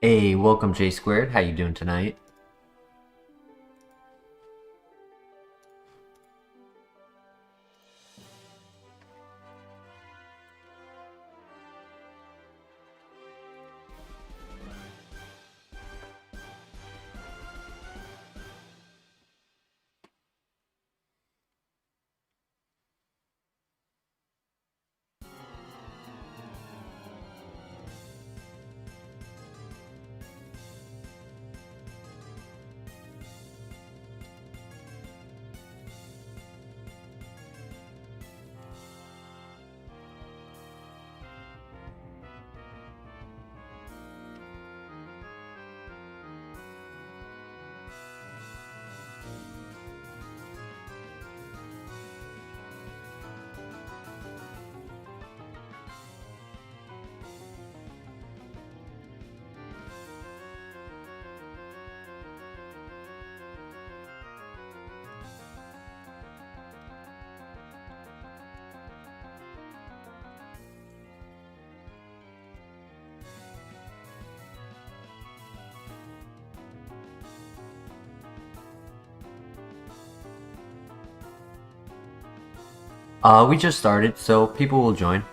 Hey, welcome J Squared. How you doing tonight? We just started, so people will join.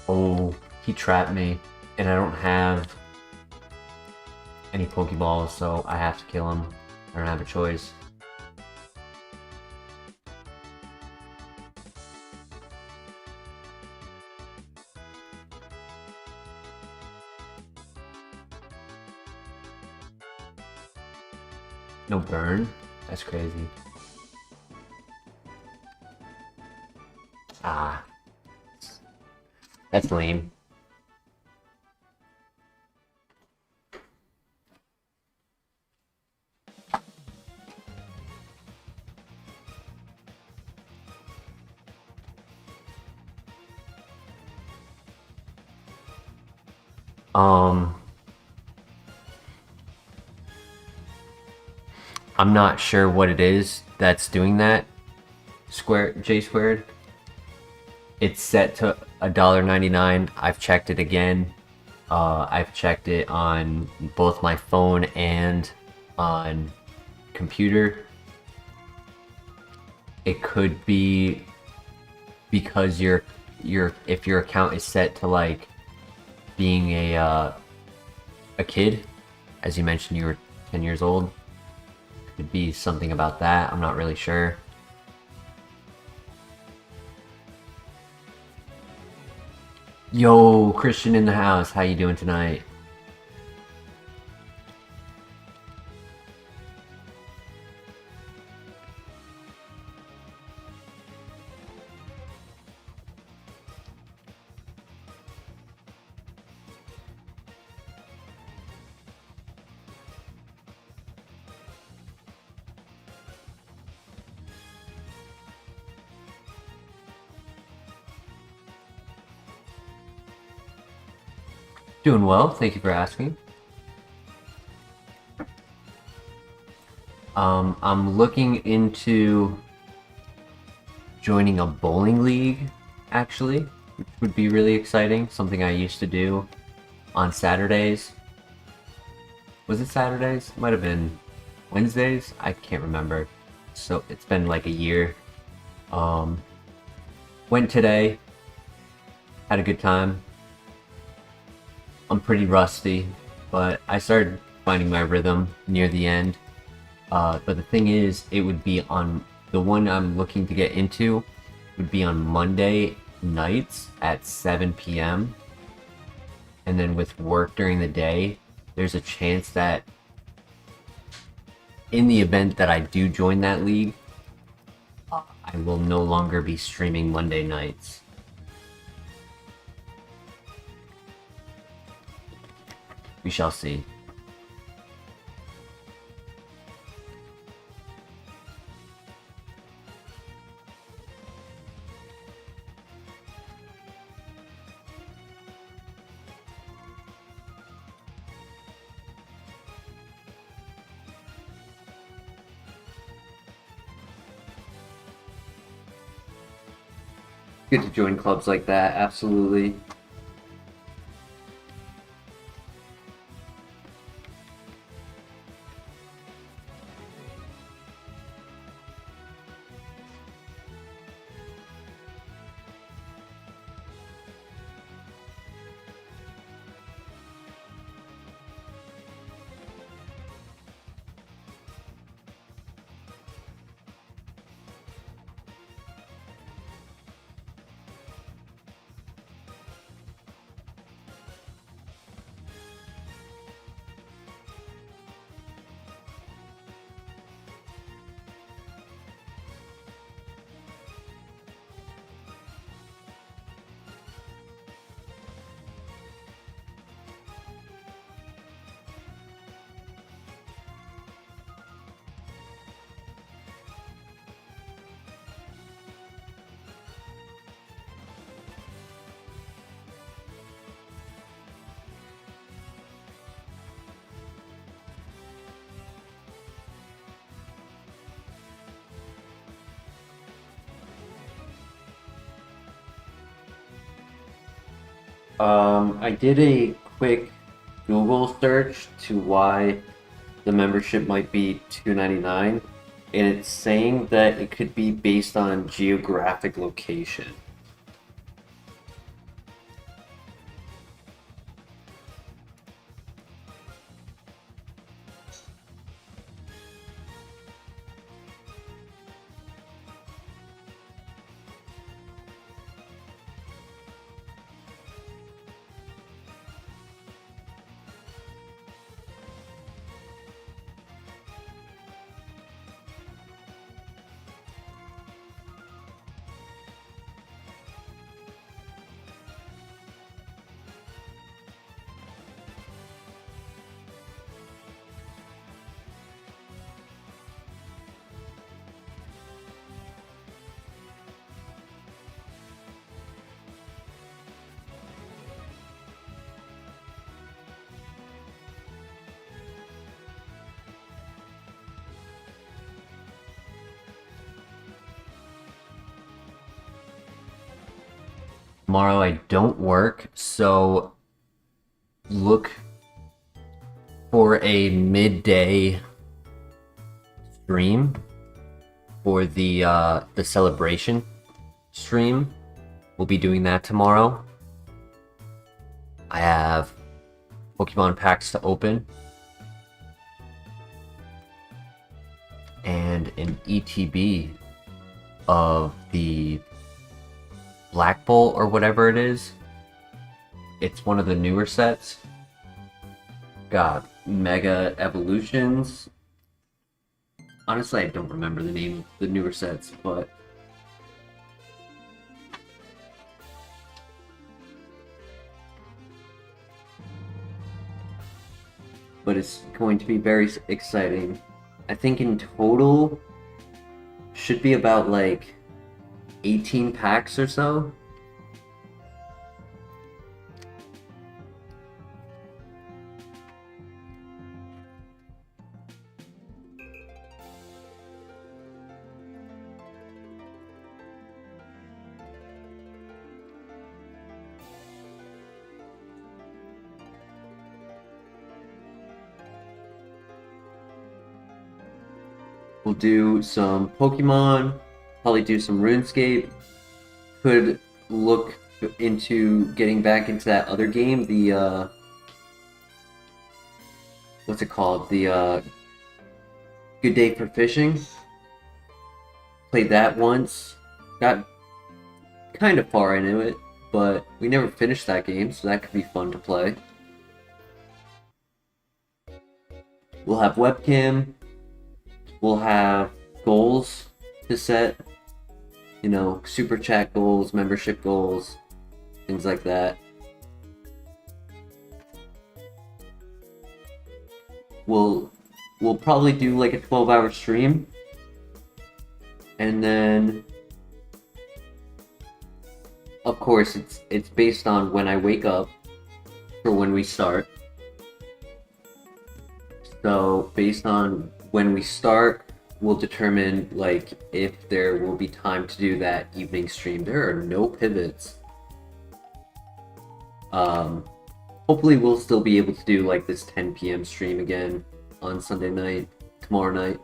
Oh, he trapped me, and I don't have any Pokeballs, so I have to kill him. I don't have a choice. No burn? That's crazy. Ah, that's lame. Um, I'm not sure what it is that's doing that. J squared. It's set to $1.99. I've checked it again. I've checked it on both my phone and on computer. It could be because if your account is set to like being a kid, as you mentioned you were 10 years old. Could be something about that. I'm not really sure. Yo, Christian in the house. How you doing tonight? Doing well. Thank you for asking. I'm looking into joining a bowling league, actually, which would be really exciting. Something I used to do on Saturdays. Was it Saturdays? Might have been Wednesdays? I can't remember. So it's been like a year. Went today. Had a good time. I'm pretty rusty, but I started finding my rhythm near the end. But the thing is, it would be on the one I'm looking to get into would be on Monday nights at 7 p.m. And then with work during the day, there's a chance that in the event that I do join that league, I will no longer be streaming Monday nights. We shall see. Good to join clubs like that, absolutely. I did a quick Google search to why the membership might be $2.99, and it's saying that it could be based on geographic location. Tomorrow I don't work, so look for a midday stream for the celebration stream. We'll be doing that tomorrow. I have Pokemon packs to open. And an ETB of the Black Bolt or whatever it is. It's one of the newer sets. Got Mega Evolutions. Honestly, I don't remember the name of the newer sets, but it's going to be very exciting. I think in total should be about like 18 packs or so. We'll do some Pokemon, probably do some RuneScape. Could look into getting back into that other game, the what's it called? The Good Day for Fishing. Played that once. Got kind of far into it, but we never finished that game, so that could be fun to play. We'll have webcam. We'll have goals to set, you know, super chat goals, membership goals, things like that. We'll probably do like a 12-hour stream, and then of course it's based on when I wake up for when we start. So based on when we start, we'll determine like if there will be time to do that evening stream. There are no pivots. Hopefully we'll still be able to do like this 10 p.m. stream again on Sunday night, tomorrow night.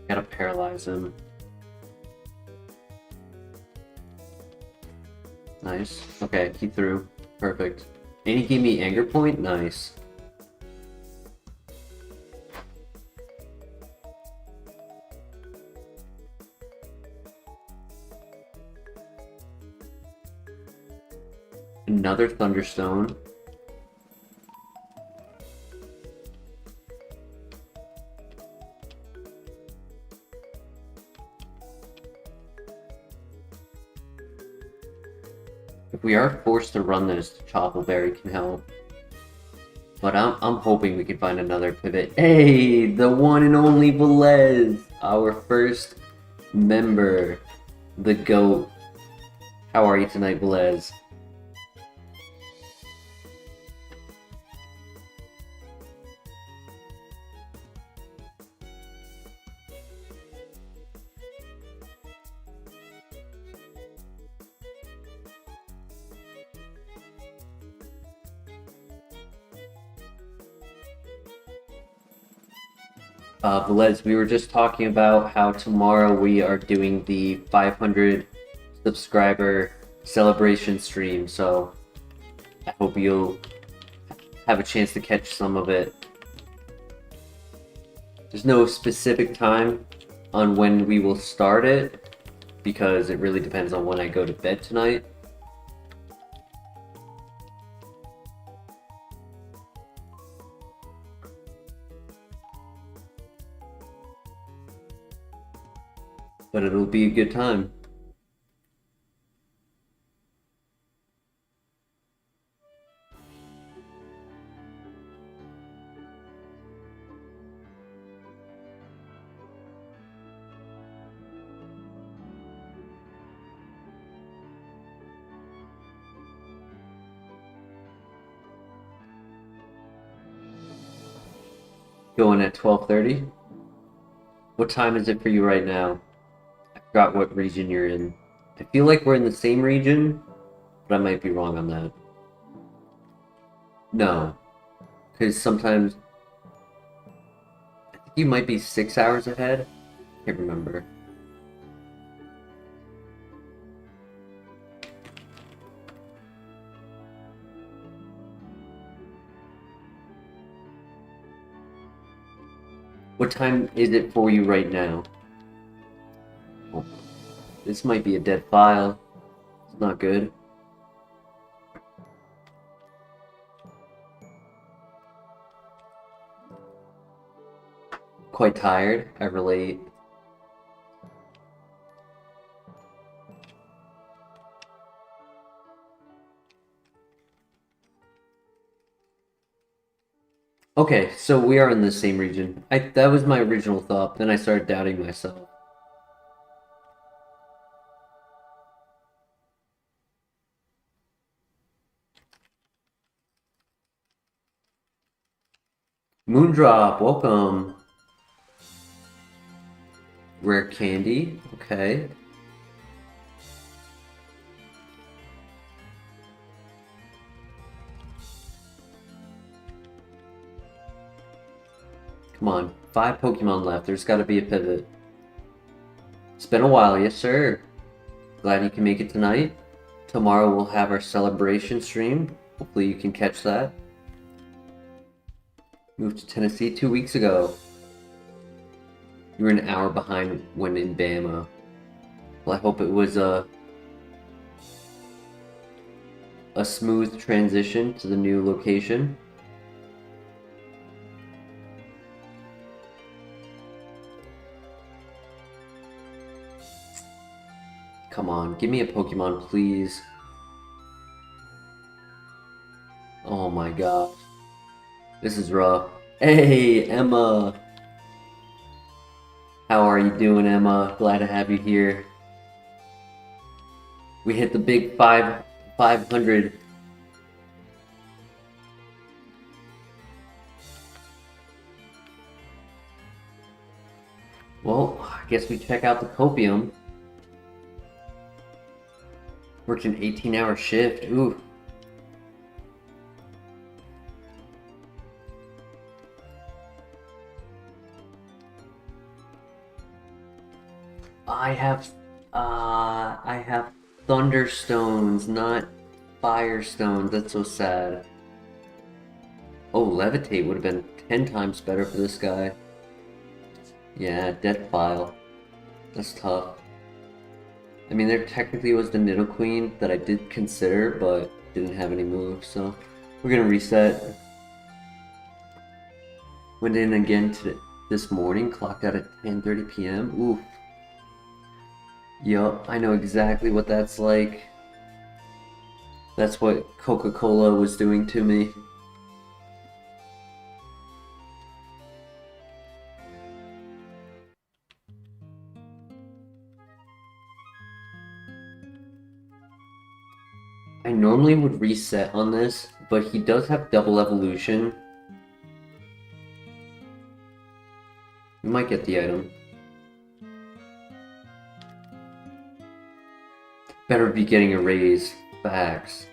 Gotta paralyze him. Nice. Okay, he threw. Perfect. And he gave me anger point? Nice. Another Thunderstone. If we are forced to run this, Choppleberry can help. But I'm hoping we can find another pivot. Hey, the one and only Velez, our first member, the GOAT. How are you tonight, Velez? Velez, we were just talking about how tomorrow we are doing the 500 subscriber celebration stream, so I hope you'll have a chance to catch some of it. There's no specific time on when we will start it, because it really depends on when I go to bed tonight. But it'll be a good time. Going at 12:30? What time is it for you right now? I forgot what region you're in. I feel like we're in the same region, but I might be wrong on that. No, because sometimes I think you might be 6 hours ahead. Can't remember. What time is it for you right now? Oh, this might be a dead file. It's not good. Quite tired. I relate. Okay, so we are in the same region. That was my original thought, then I started doubting myself. Moondrop, welcome. Rare candy, okay. Come on, 5 Pokemon left. There's got to be a pivot. It's been a while, yes sir. Glad you can make it tonight. Tomorrow we'll have our celebration stream. Hopefully you can catch that. Moved to Tennessee 2 weeks ago. You were an hour behind when in Bama. Well, I hope it was a smooth transition to the new location. Come on, give me a Pokemon, please. Oh my gosh. This is rough. Hey, Emma! How are you doing, Emma? Glad to have you here. We hit the big 500. Well, I guess we check out the copium. Worked an 18-hour shift. Ooh. I have Thunderstones, not Firestones. That's so sad. Oh, Levitate would have been 10 times better for this guy. Yeah, Death File. That's tough. I mean, there technically was the Nidoqueen that I did consider, but didn't have any moves, so we're gonna reset. Went in again this morning, clocked out at 10:30 p.m. Oof. Yup, I know exactly what that's like. That's what Coca-Cola was doing to me. I normally would reset on this, but he does have double evolution. We might get the item. Better be getting a raise. Facts.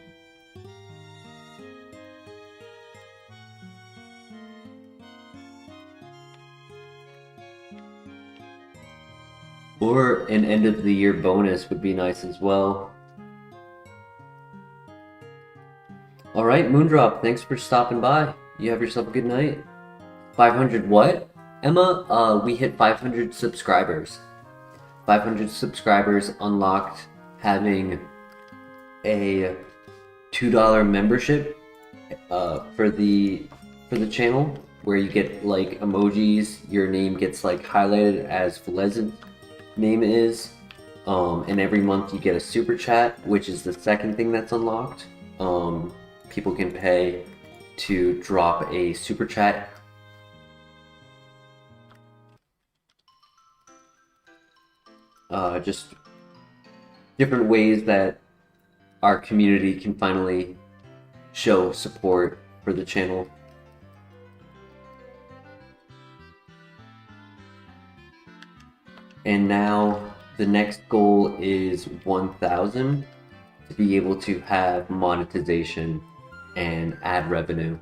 Or an end of the year bonus would be nice as well. Alright, Moondrop, thanks for stopping by. You have yourself a good night. 500 what? Emma, we hit 500 subscribers. 500 subscribers unlocked having a $2 membership for the channel, where you get like emojis, your name gets like highlighted as Velez's name is, and every month you get a super chat, which is the second thing that's unlocked. People can pay to drop a super chat. Just different ways that our community can finally show support for the channel. And now the next goal is 1,000 to be able to have monetization and ad revenue.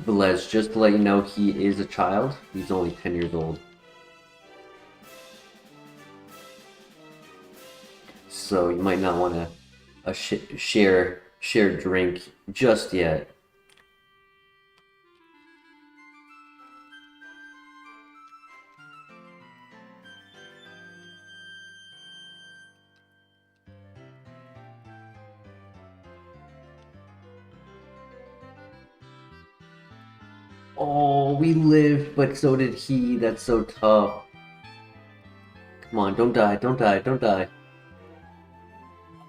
Velez, just to let you know, he is a child. He's only 10 years old. So you might not want to share drink just yet. Oh, we lived, but so did he. That's so tough. Come on, don't die, don't die, don't die.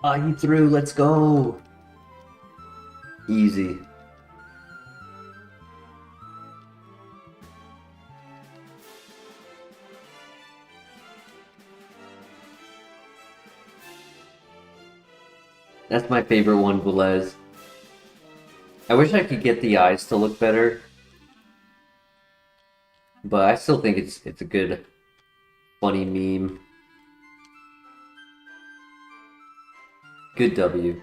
Ah, he threw, let's go. Easy. That's my favorite one, Velez. I wish I could get the eyes to look better, but I still think it's a good, funny meme. Good W.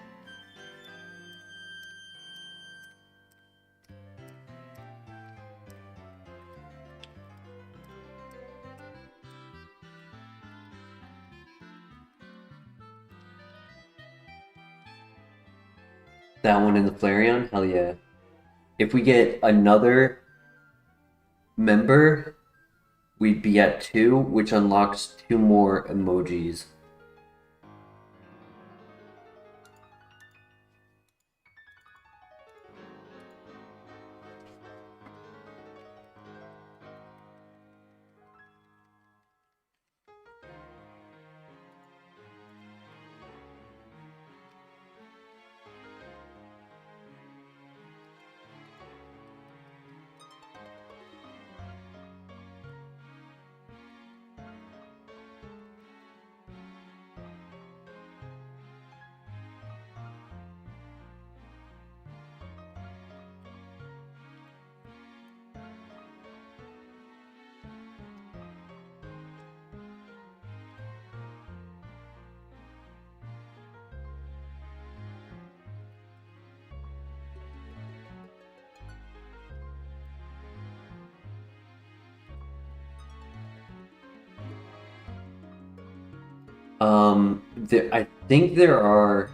That one in the Flareon? Hell yeah. If we get another member, we'd be at 2, which unlocks 2 more emojis. I think there are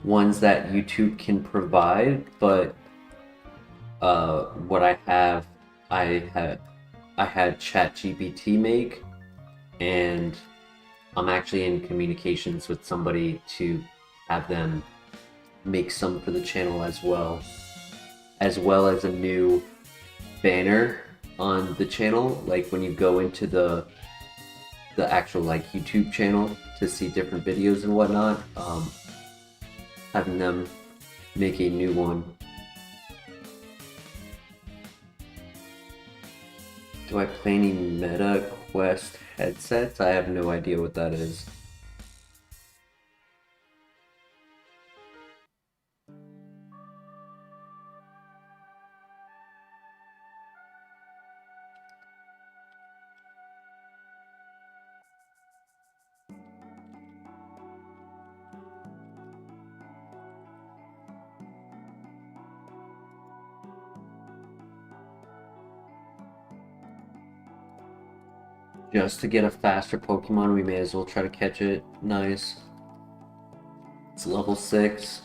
ones that YouTube can provide, but what I had ChatGPT make, and I'm actually in communications with somebody to have them make some for the channel as well as a new banner on the channel, like when you go into the actual like YouTube channel to see different videos and whatnot, having them make a new one. Do I play any Meta Quest headsets? I have no idea what that is. Just to get a faster Pokemon, we may as well try to catch it. Nice. It's level 6.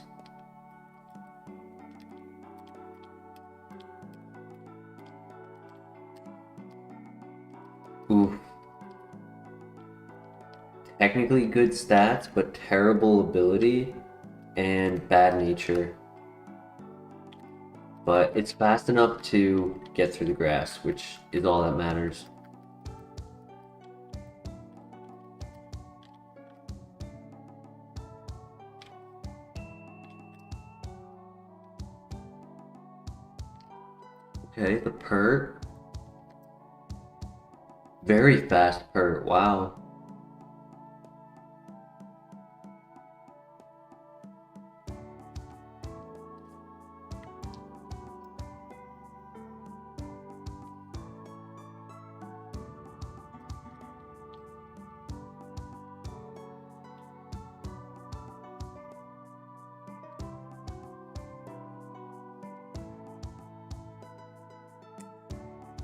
Ooh. Technically good stats, but terrible ability and bad nature. But it's fast enough to get through the grass, which is all that matters. Okay, the pert. Very fast pert, wow.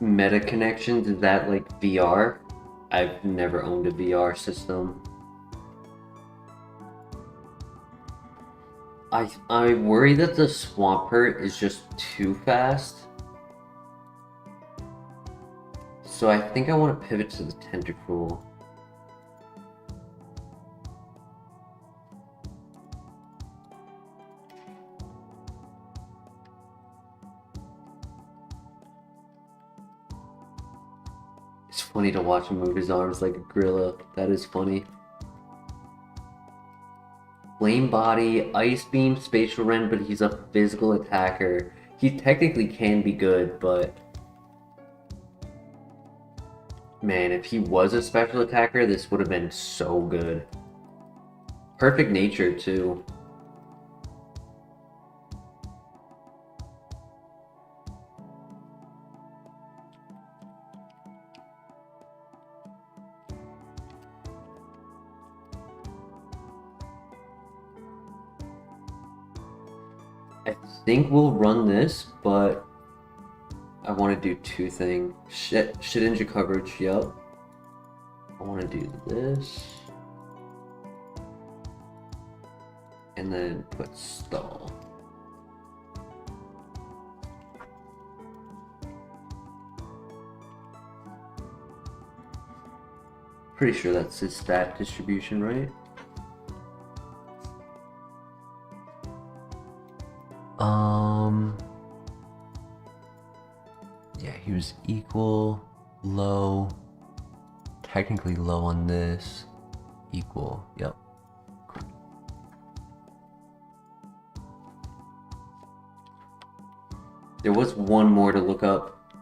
Meta connections, is that like VR? I've never owned a VR system. I worry that the Swampert is just too fast. So I think I want to pivot to the Tentacruel. It's funny to watch him move his arms like a gorilla. That is funny. Flame Body, Ice Beam, Spatial Rend, but he's a physical attacker. He technically can be good, but... Man, if he was a special attacker, this would have been so good. Perfect Nature, too. I think we'll run this, but I want to do two things. Shedinja coverage, yup. I want to do this. And then put stall. Pretty sure that's his stat distribution, right? Yeah, he was equal, low, technically low on this, equal, yep. There was one more to look up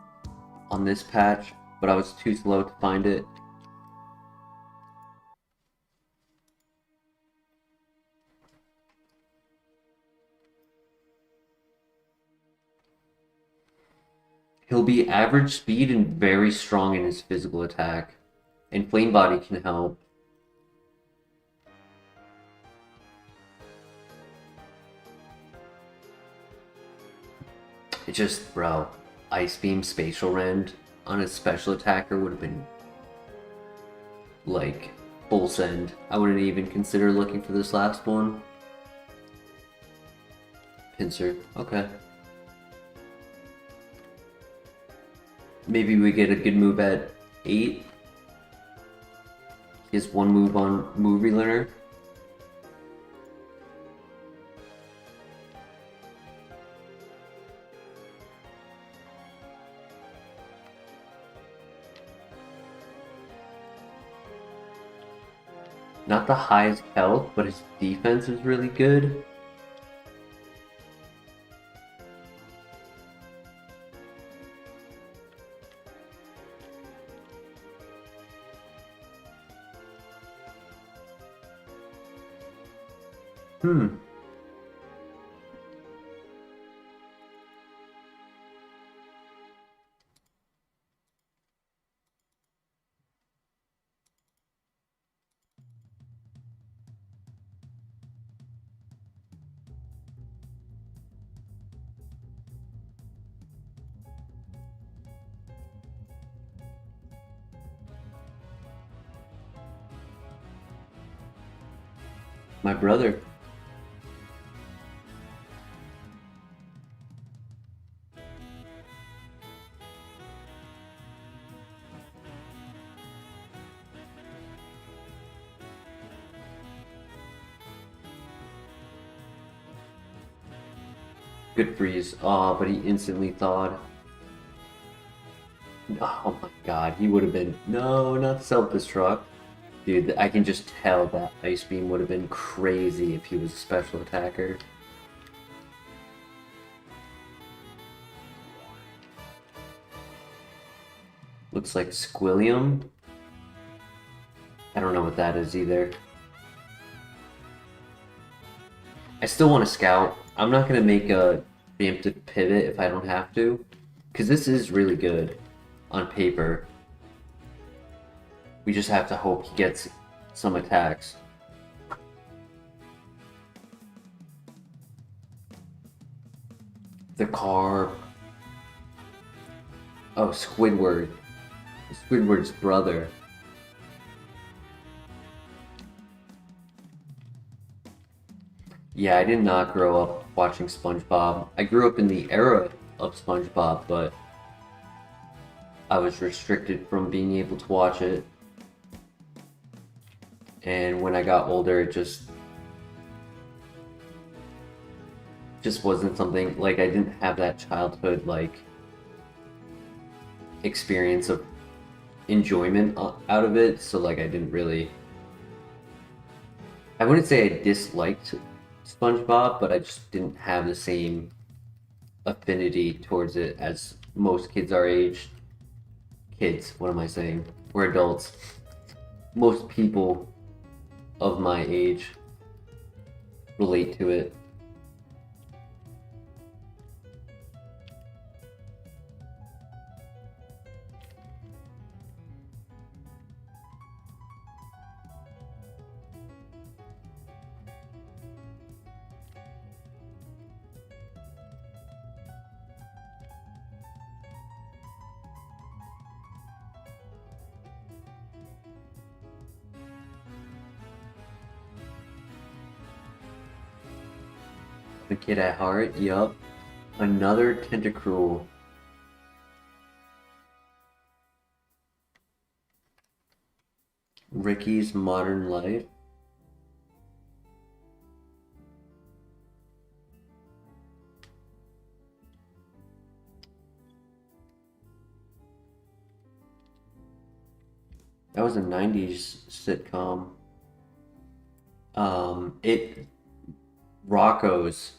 on this patch, but I was too slow to find it. He'll be average speed and very strong in his physical attack. And Flame Body can help. It just, bro, Ice Beam Spatial Rend on a special attacker would have been like full send. I wouldn't even consider looking for this last one. Pincer, okay. Maybe we get a good move at 8. He has one move on Move Relearner. Not the highest health, but his defense is really good. My brother. Good freeze. Oh, but he instantly thawed. Oh my god, he would have been... No, not self-destruct. Dude, I can just tell that Ice Beam would have been crazy if he was a special attacker. Looks like Squillium. I don't know what that is either. I still want to scout. I'm not going to make a preemptive pivot if I don't have to. Because this is really good on paper. We just have to hope he gets some attacks. The car. Oh, Squidward. Squidward's brother. Yeah, I did not grow up watching SpongeBob. I grew up in the era of SpongeBob, but I was restricted from being able to watch it. And when I got older, it just wasn't something, like, I didn't have that childhood, like, experience of enjoyment out of it, so, like, I didn't really, I wouldn't say I disliked SpongeBob, but I just didn't have the same affinity towards it as most kids our age. Kids, what am I saying? We're adults. Most people of my age relate to it. The kid at heart, yup. Another Tentacruel. Ricky's Modern Life. That was a 90s sitcom. Rocco's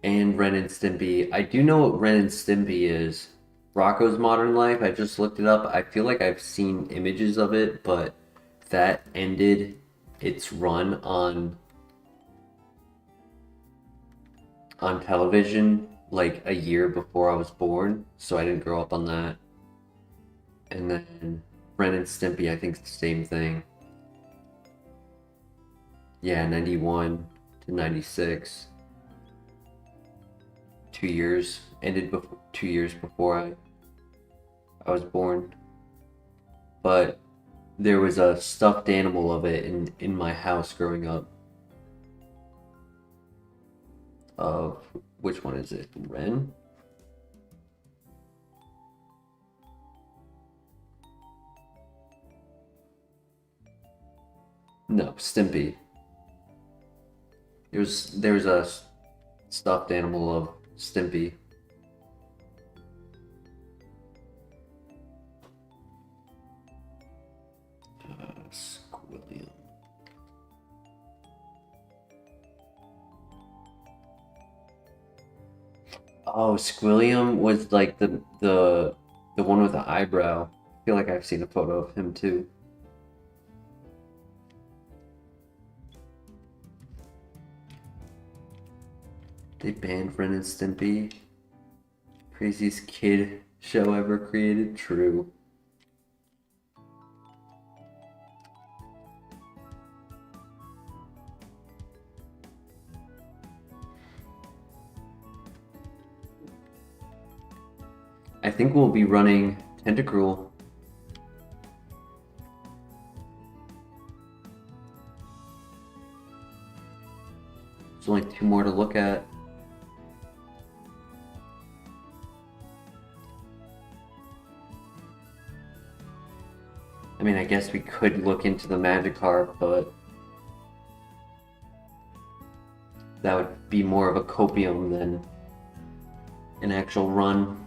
and Ren and Stimpy. I do know what Ren and Stimpy is. Rocco's Modern Life, I just looked it up. I feel like I've seen images of it, but that ended its run on television like a year before I was born, so I didn't grow up on that. And then Ren and Stimpy, I think it's the same thing. Yeah, 91 to 96. 2 years ended before 2 years before I was born. But there was a stuffed animal of it in my house growing up. Of which one is it? Ren? No, Stimpy. There's a stuffed animal of Stimpy. Squilliam. Oh, Squilliam was like the one with the eyebrow. I feel like I've seen a photo of him too. They banned Ren and Stimpy. Craziest kid show ever created. True. I think we'll be running Tentacruel. There's only 2 more to look at. I mean, I guess we could look into the Magikarp, but that would be more of a copium than an actual run.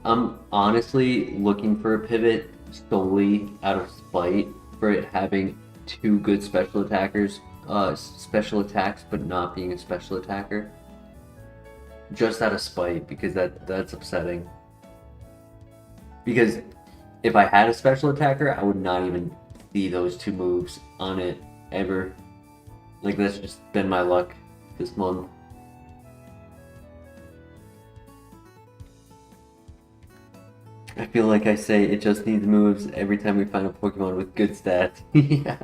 I'm honestly looking for a pivot solely out of spite for it having 2 good special attackers, special attacks, but not being a special attacker. Just out of spite, because that's upsetting. Because if I had a special attacker, I would not even see those 2 moves on it ever. Like, that's just been my luck this month. I feel like I say it just needs moves every time we find a Pokemon with good stats. Yeah.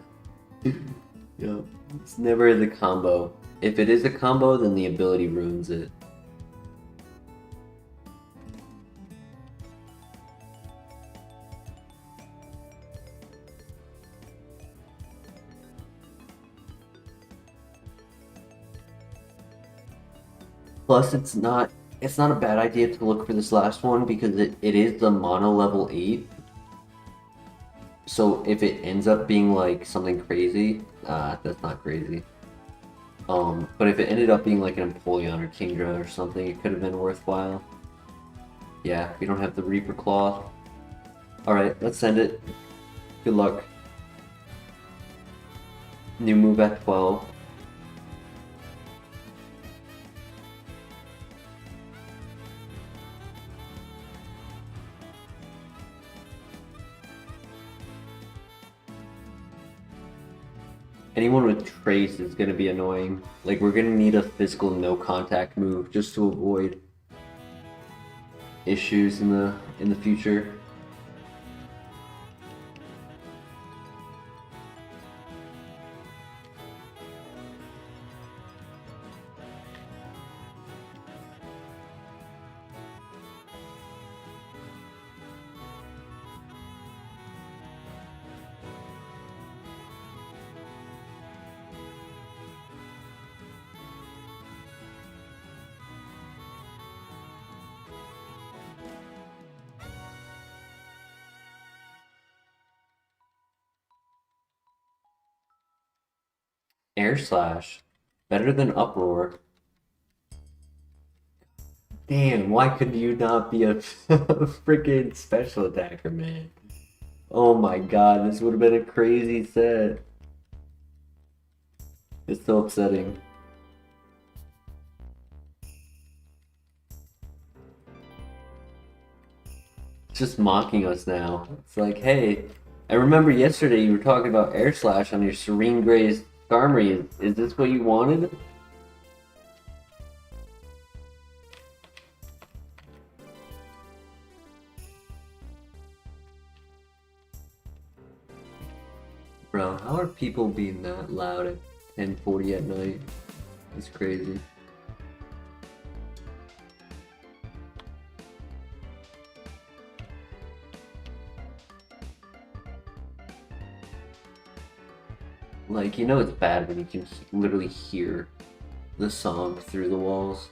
Yeah. It's never the combo. If it is a combo, then the ability ruins it. Plus, it's not a bad idea to look for this last one because it is the mono level 8. So if it ends up being like something crazy, that's not crazy. But if it ended up being like an Empoleon or Kingdra or something, it could have been worthwhile. Yeah, we don't have the Reaper Claw. Alright, let's send it. Good luck. New move at 12. Anyone with Trace is going to be annoying. Like, we're going to need a physical no contact move just to avoid issues in the future. Air Slash. Better than Uproar. Damn, why could you not be a freaking special attacker, man? Oh my god, this would have been a crazy set. It's so upsetting. It's just mocking us now. It's like, hey, I remember yesterday you were talking about Air Slash on your Serene Gray's Skarmory. Is this what you wanted? Bro, how are people being that loud at 10:40 at night? It's crazy. Like, it's bad when you can literally hear the song through the walls.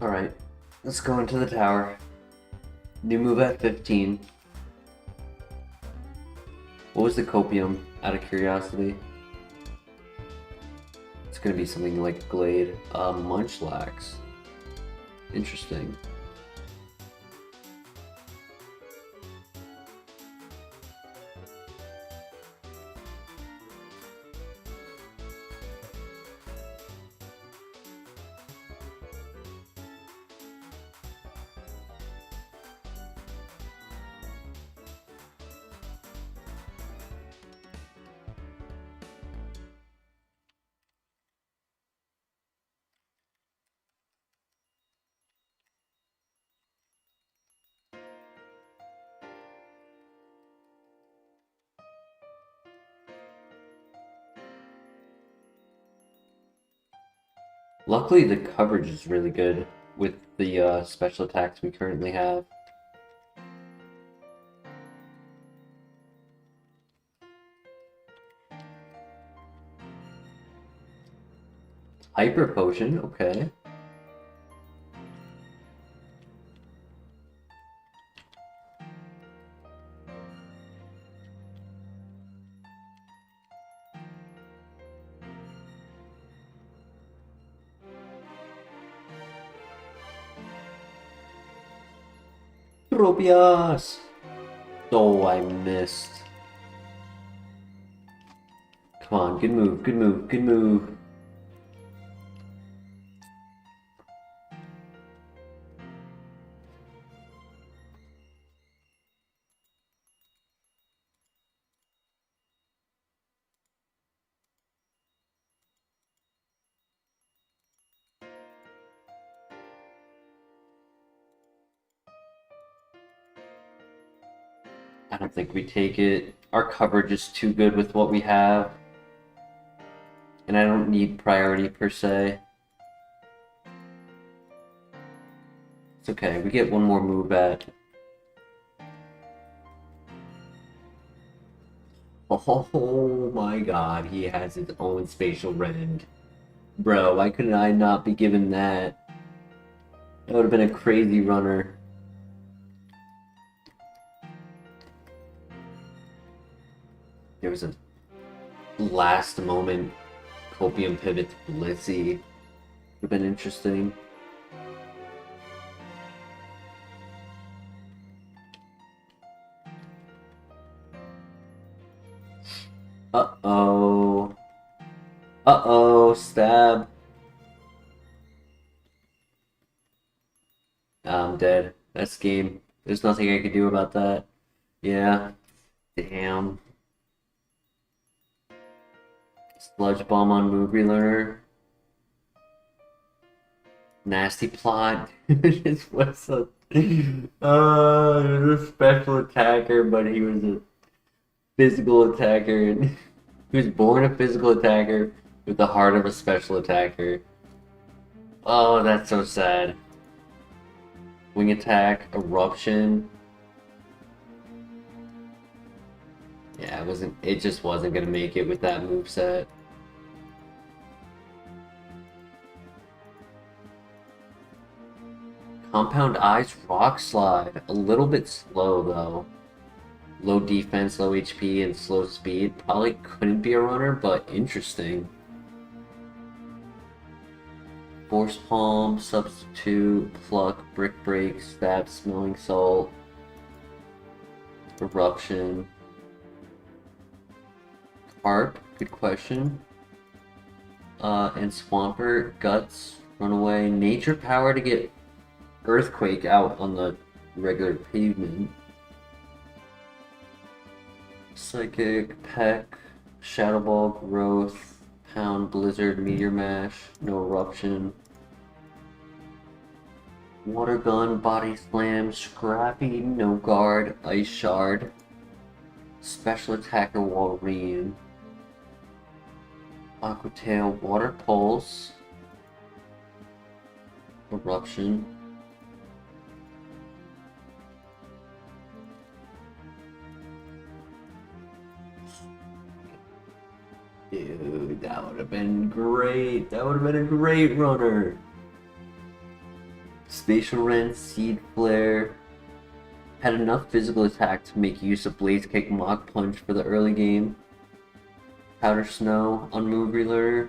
Alright, let's go into the tower. New move at 15. What was the copium, out of curiosity? It's gonna be something like Glade. Munchlax. Interesting. Luckily, the coverage is really good with the special attacks we currently have. Hyper Potion, okay. Tropius! Oh, I missed. Come on, good move, good move, good move. I don't think we take it. Our coverage is too good with what we have. And I don't need priority per se. It's okay, we get one more move at. Oh my god, he has his own spatial rend. Bro, why couldn't I not be given that? That would have been a crazy runner. There was a last moment Copium pivot to Blissey. Would have been interesting. Uh-oh. Uh-oh, stab. I'm dead. That's game. There's nothing I could do about that. Yeah. Damn. Sludge Bomb on Move Relearner. Nasty plot. This was a special attacker, but he was a physical attacker. And he was born a physical attacker with the heart of a special attacker. Oh, that's so sad. Wing attack, eruption. Yeah, it just wasn't gonna make it with that moveset. Compound Eyes Rock Slide. A little bit slow though. Low defense, low HP, and slow speed. Probably couldn't be a runner, but interesting. Force Palm, Substitute, Pluck, Brick Break, Stab, Smelling Salt, Eruption. Harp, good question. And Swampert, Guts, Runaway, Nature Power to get Earthquake out on the regular pavement. Psychic, Peck, Shadow Ball, Growth, Pound, Blizzard, Meteor Mash, no Eruption. Water Gun, Body Slam, Scrappy, no Guard, Ice Shard, Special Attacker, Walrein, Aqua Tail, Water Pulse, Eruption. Dude, that would have been great. That would have been a great runner. Spatial Rend, Seed Flare. Had enough physical attack to make use of Blaze Kick, Mach Punch for the early game. Powder Snow on Move Relearner.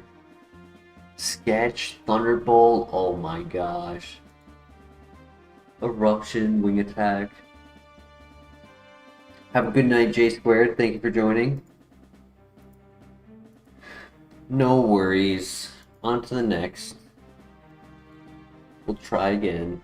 Sketch, Thunderbolt. Oh my gosh. Eruption, Wing Attack. Have a good night, J Squared. Thank you for joining. No worries. On to the next. We'll try again.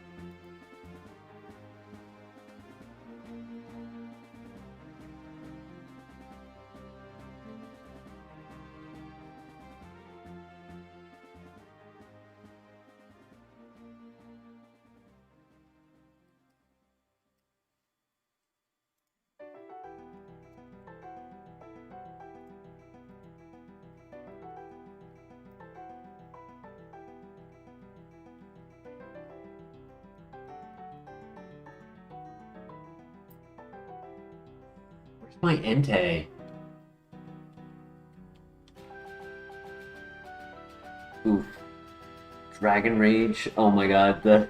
Where's my Entei? Oof. Dragon Rage. Oh my god, the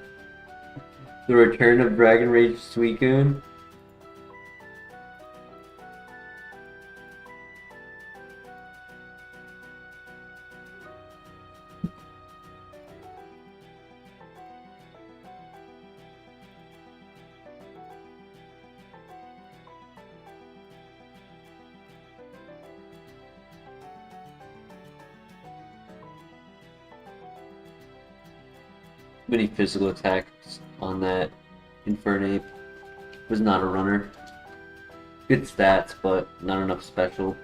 return of Dragon Rage Suicune. Many physical attacks on that Infernape. Was not a runner. Good stats, but not enough special.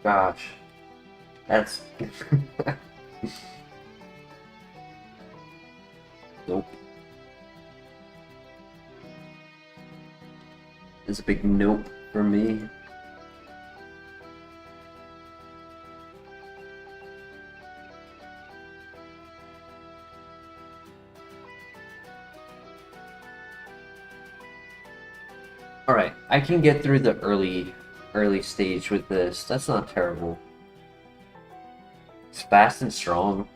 gosh. That's... Nope. It's a big nope for me. Alright, I can get through the early stage with this. That's not terrible. It's fast and strong.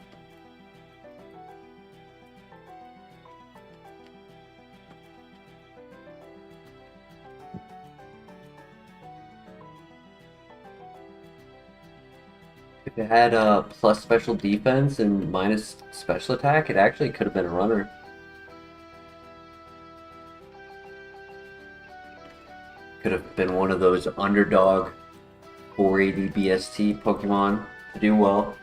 If it had a plus special defense and minus special attack, it actually could have been a runner. Could have been one of those underdog 480 BST Pokemon to do well.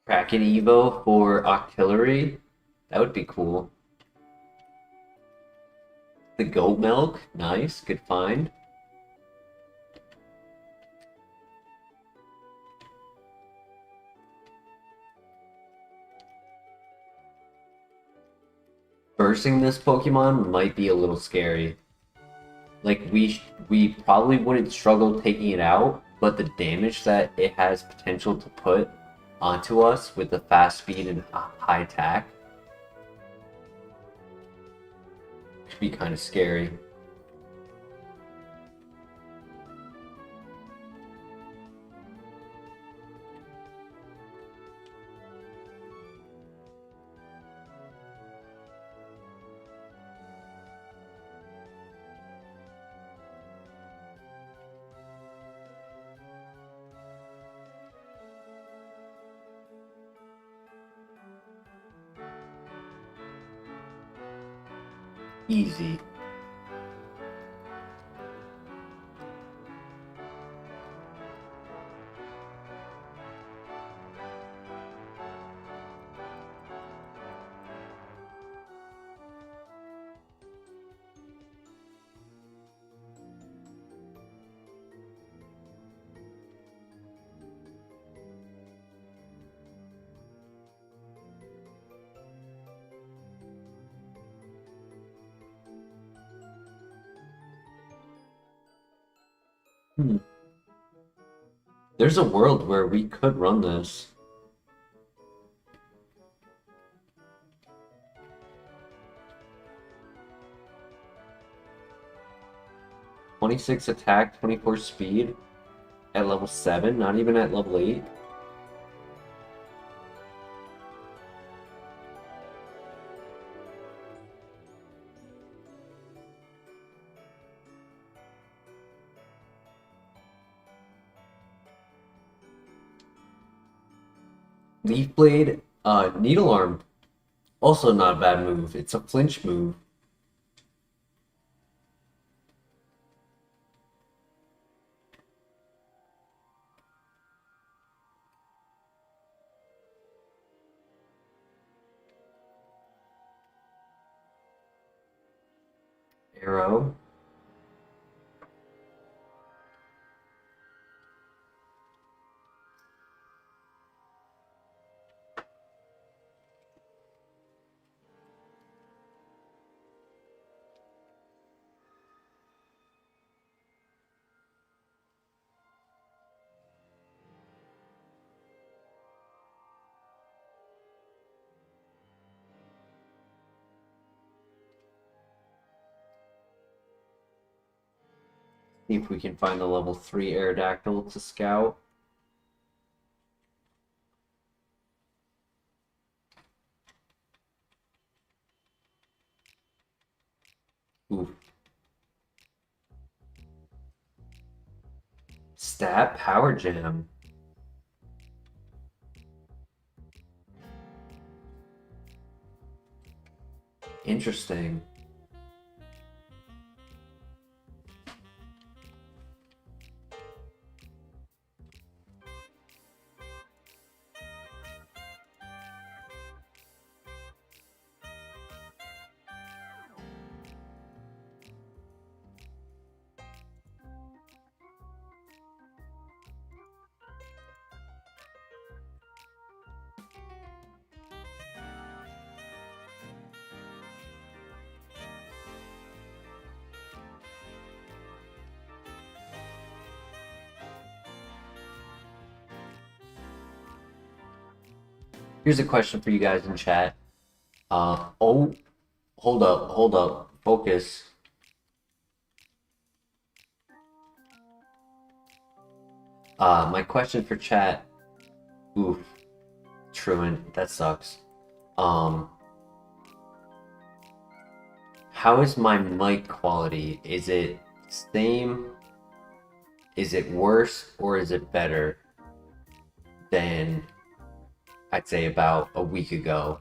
Kraken Evo for Octillery? That would be cool. The goat milk? Nice, good find. Bursting this Pokemon might be a little scary. Like, we probably wouldn't struggle taking it out, but the damage that it has potential to put onto us with the fast speed and high attack could be kind of scary. Easy. There's a world where we could run this. "26 attack, 24 speed at level 7, not even at level 8. Leaf Blade, Needle Arm, also not a bad move. It's a flinch move. Arrow. See if we can find the level 3 Aerodactyl to scout. Oof. Stab Power Gem. Interesting. Here's a question for you guys in chat. Oh, hold up, focus. My question for chat. Oof, truant, that sucks. How is my mic quality? Is it same? Is it worse or is it better than I'd say about a week ago?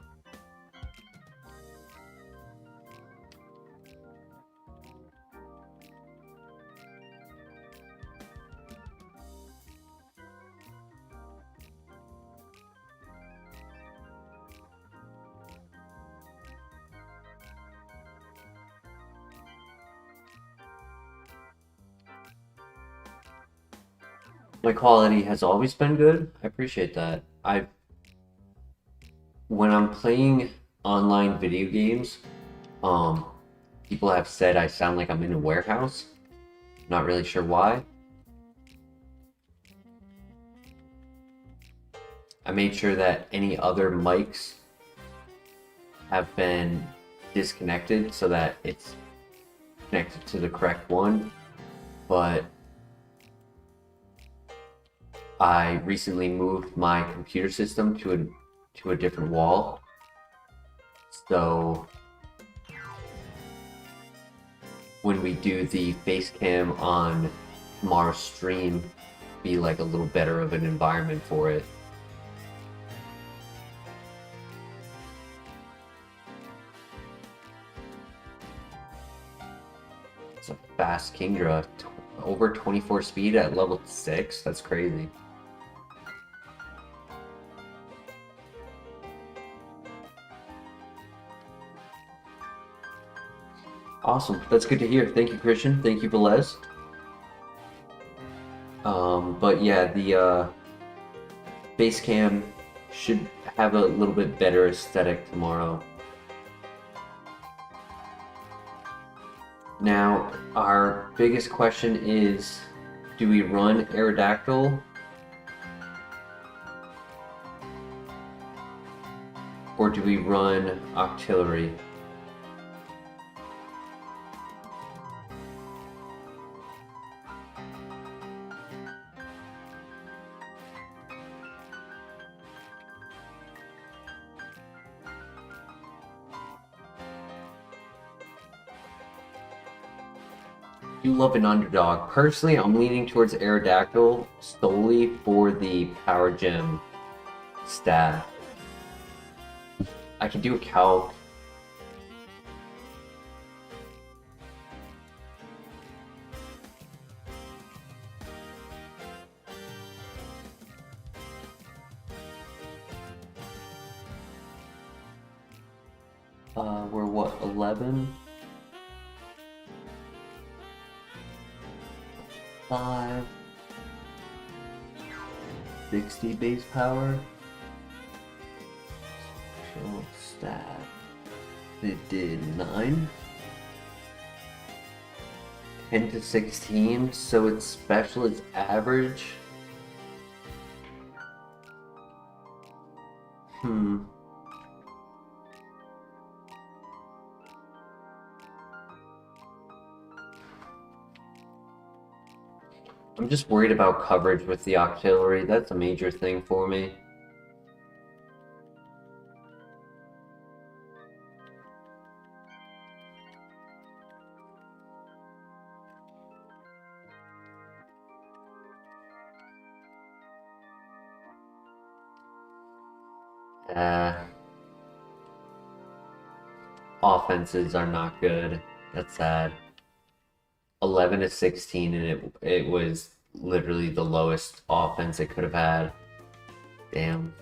My quality has always been good. I appreciate that. When I'm playing online video games, people have said I sound like I'm in a warehouse. Not really sure why. I made sure that any other mics have been disconnected so that it's connected to the correct one, but I recently moved my computer system to a different wall, so when we do the face cam on tomorrow's stream, be like a little better of an environment for it. It's a fast Kingdra, over 24 speed at level 6. That's crazy. Awesome. That's good to hear. Thank you, Christian. Thank you, Velez. But yeah, the face cam should have a little bit better aesthetic tomorrow. Now, our biggest question is, do we run Aerodactyl or do we run Octillery? You love an underdog. Personally, I'm leaning towards Aerodactyl solely for the Power Gem stat. I could do a calc. We're what, 11? 5, 60 base power. Special stat. It did 9. 10 to 16, so its special is average. I'm just worried about coverage with the Octillery. That's a major thing for me. Offenses are not good. That's sad. 11 to 16, and it was literally the lowest offense it could have had. Damn.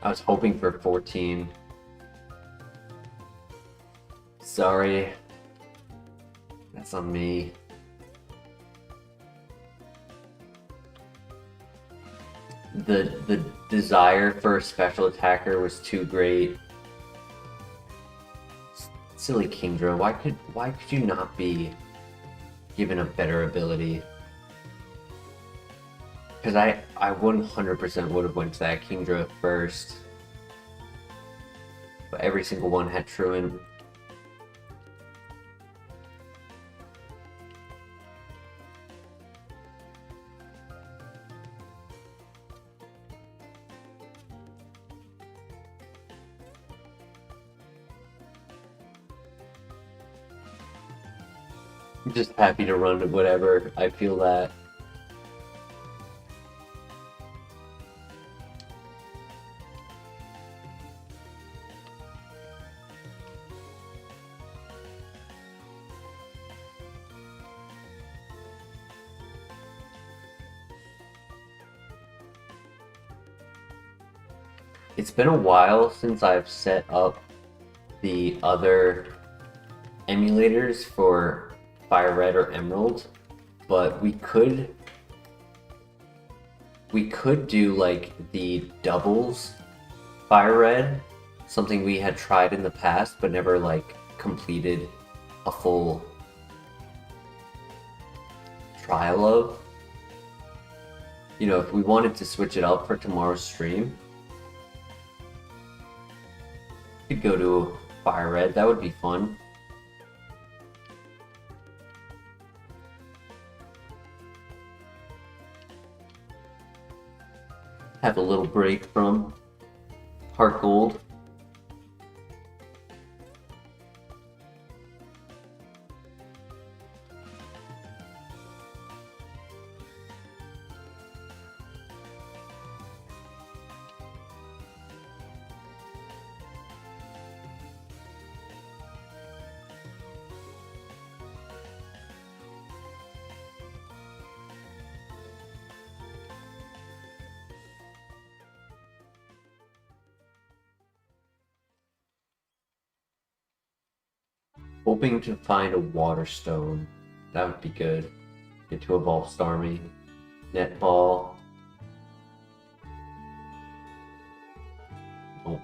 I was hoping for 14. Sorry. That's on me. The desire for a special attacker was too great. Silly Kingdra, why could you not be given a better ability? Because I 100% would have went to that Kingdra first. But every single one had Truant. I'm just happy to run whatever. I feel that. It's been a while since I've set up the other emulators for FireRed or Emerald, but we could do like the doubles FireRed, something we had tried in the past but never like completed a full trial of. You know, if we wanted to switch it up for tomorrow's stream, we could go to FireRed. That would be fun. Have a little break from HeartGold. Hoping to find a water stone. That would be good. Get to evolve Starmie. Netball. Oh.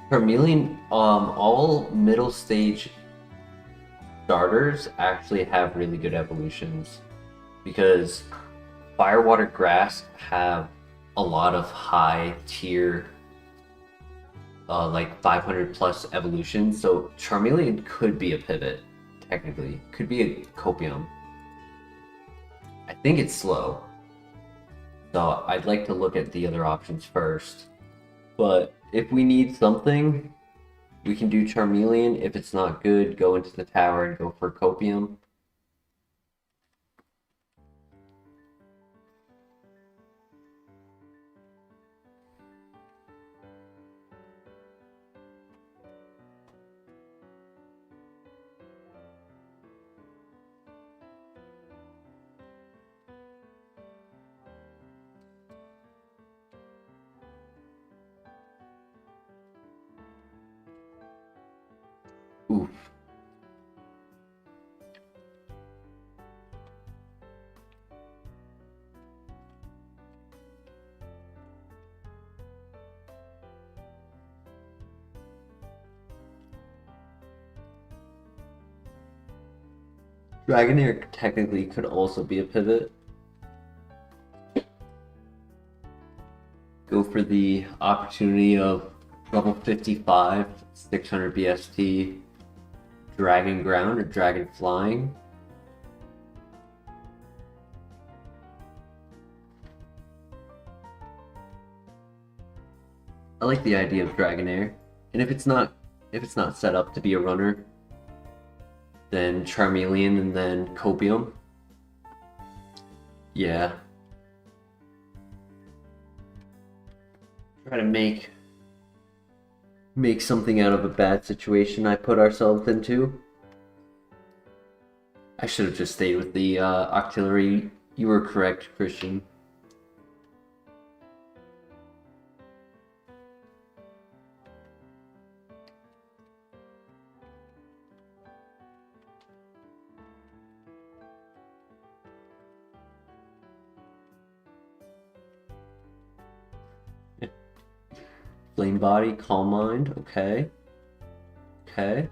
Charmeleon, all middle stage starters actually have really good evolutions because Fire, Water, Grass have a lot of high tier, like 500 plus evolutions. So Charmeleon could be a pivot, technically. Could be a Copium. I think it's slow. So I'd like to look at the other options first. But if we need something, we can do Charmeleon. If it's not good, go into the tower and go for Copium. Ooh. Dragonair technically could also be a pivot. Go for the opportunity of level 55, 600 BST, Dragon Ground or Dragon Flying. I like the idea of Dragonair, and if it's not set up to be a runner, then Charmeleon and then Copium. Yeah. Try to make something out of a bad situation I put ourselves into. I should have just stayed with the Octillery. You were correct, Christian. Flame Body, Calm Mind, okay. Okay.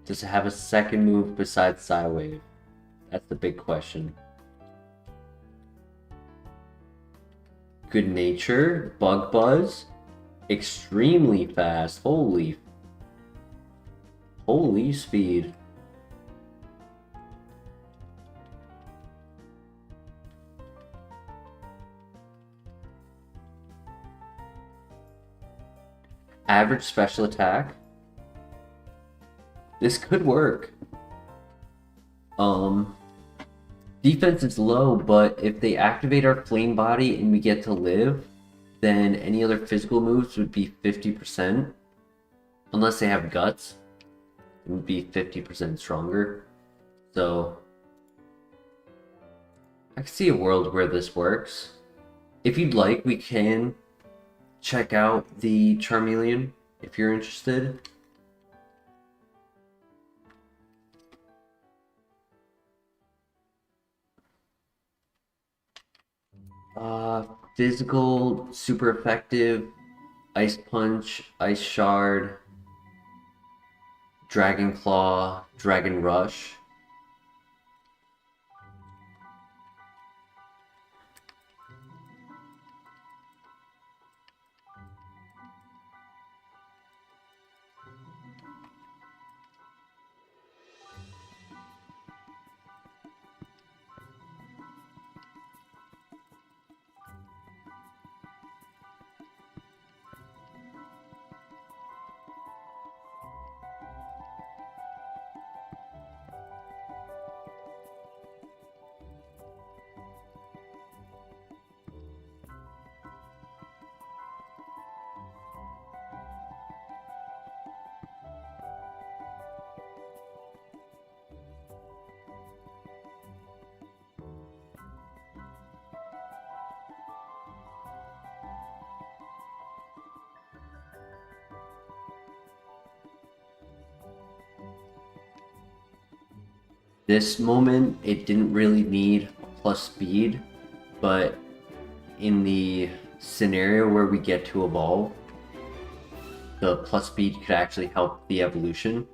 Does it have a second move besides Psywave? That's the big question. Good Nature, Bug Buzz, extremely fast, holy speed. Average special attack. This could work. Defense is low, but if they activate our Flame Body and we get to live, then any other physical moves would be 50%. Unless they have Guts, it would be 50% stronger. So I can see a world where this works. If you'd like, we can check out the Charmeleon if you're interested. Physical, super effective, Ice Punch, Ice Shard, Dragon Claw, Dragon Rush. This moment, it didn't really need plus speed, but in the scenario where we get to evolve, the plus speed could actually help the evolution.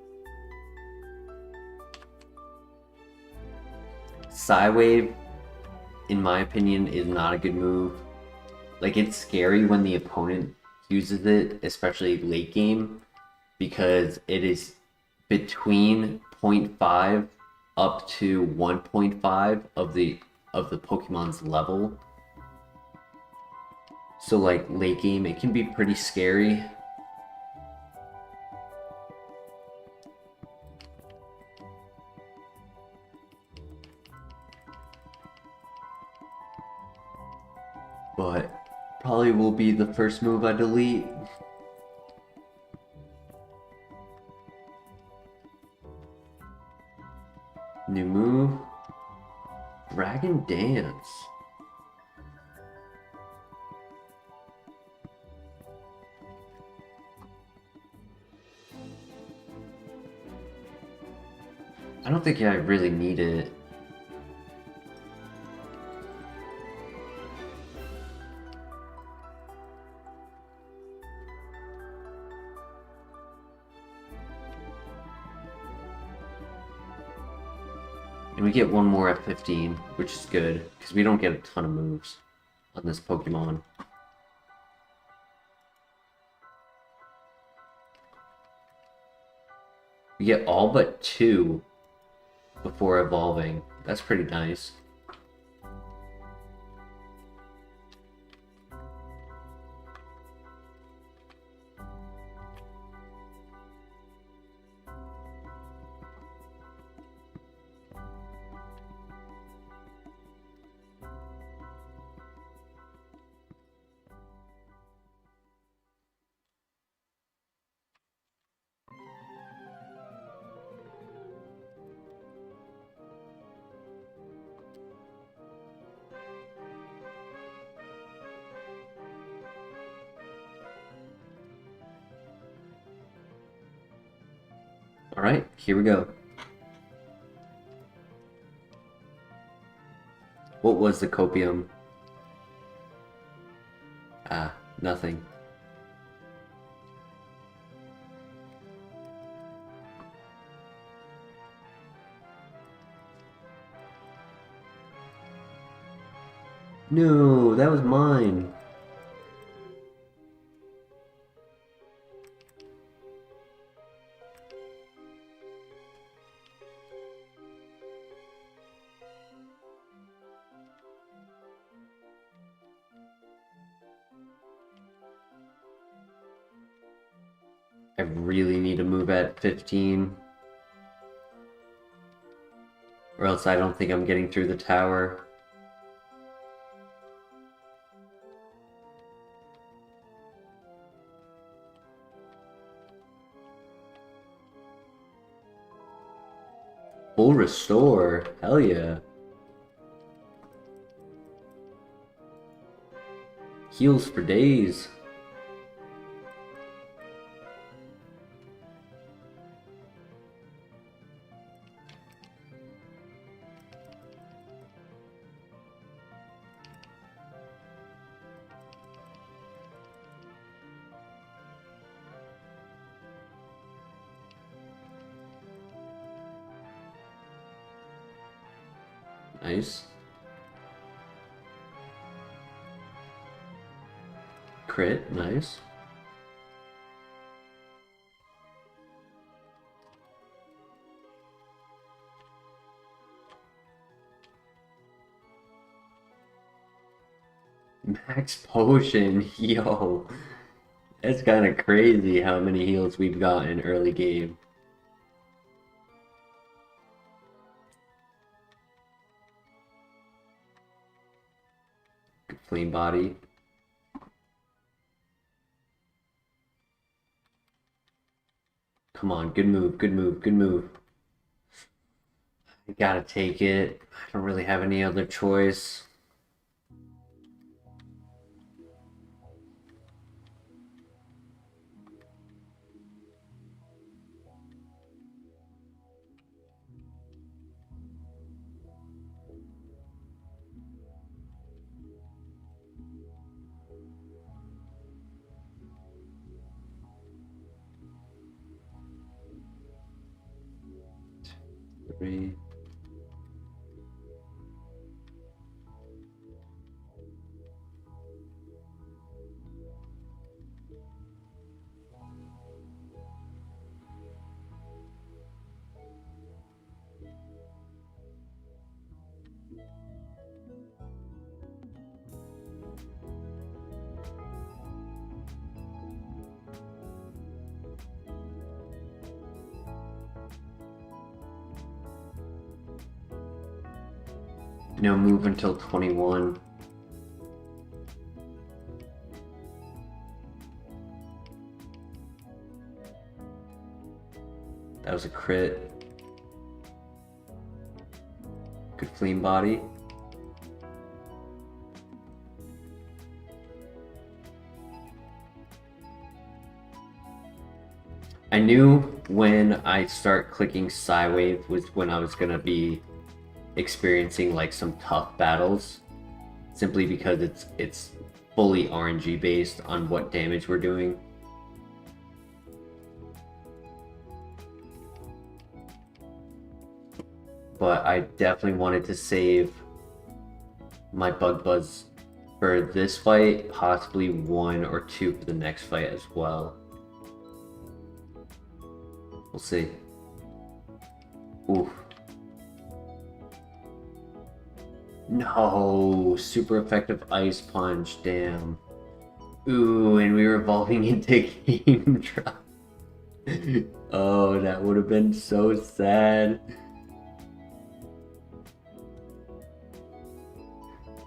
Psywave, in my opinion, is not a good move. Like, it's scary when the opponent uses it, especially late game, because it is between 0.5 up to 1.5 of the Pokemon's level. So like late game, it can be pretty scary. But probably will be the first move I delete. New move. Dragon Dance. I don't think I really need it. And we get one more at 15, which is good, because we don't get a ton of moves on this Pokemon. We get all but 2 before evolving. That's pretty nice. Alright, here we go. What was the copium? Ah, nothing. No, that was mine. I really need to move at 15. Or else I don't think I'm getting through the tower. Full restore, hell yeah. Heals for days. Nice. Crit, nice. Max potion, yo. That's kind of crazy how many heals we've gotten early game. Good flame body. Come on, good move, good move, good move. I gotta take it. I don't really have any other choice. Three. No move until 21. That was a crit. Good flame body. I knew when I start clicking Psywave was when I was gonna be experiencing like some tough battles, simply because it's fully RNG based on what damage we're doing. But I definitely wanted to save my Bug Buzz for this fight, possibly 1 or 2 for the next fight as well. We'll see. Oof. No, super effective Ice Punch, damn. Ooh, and we were evolving into Game Drop. Oh, that would have been so sad.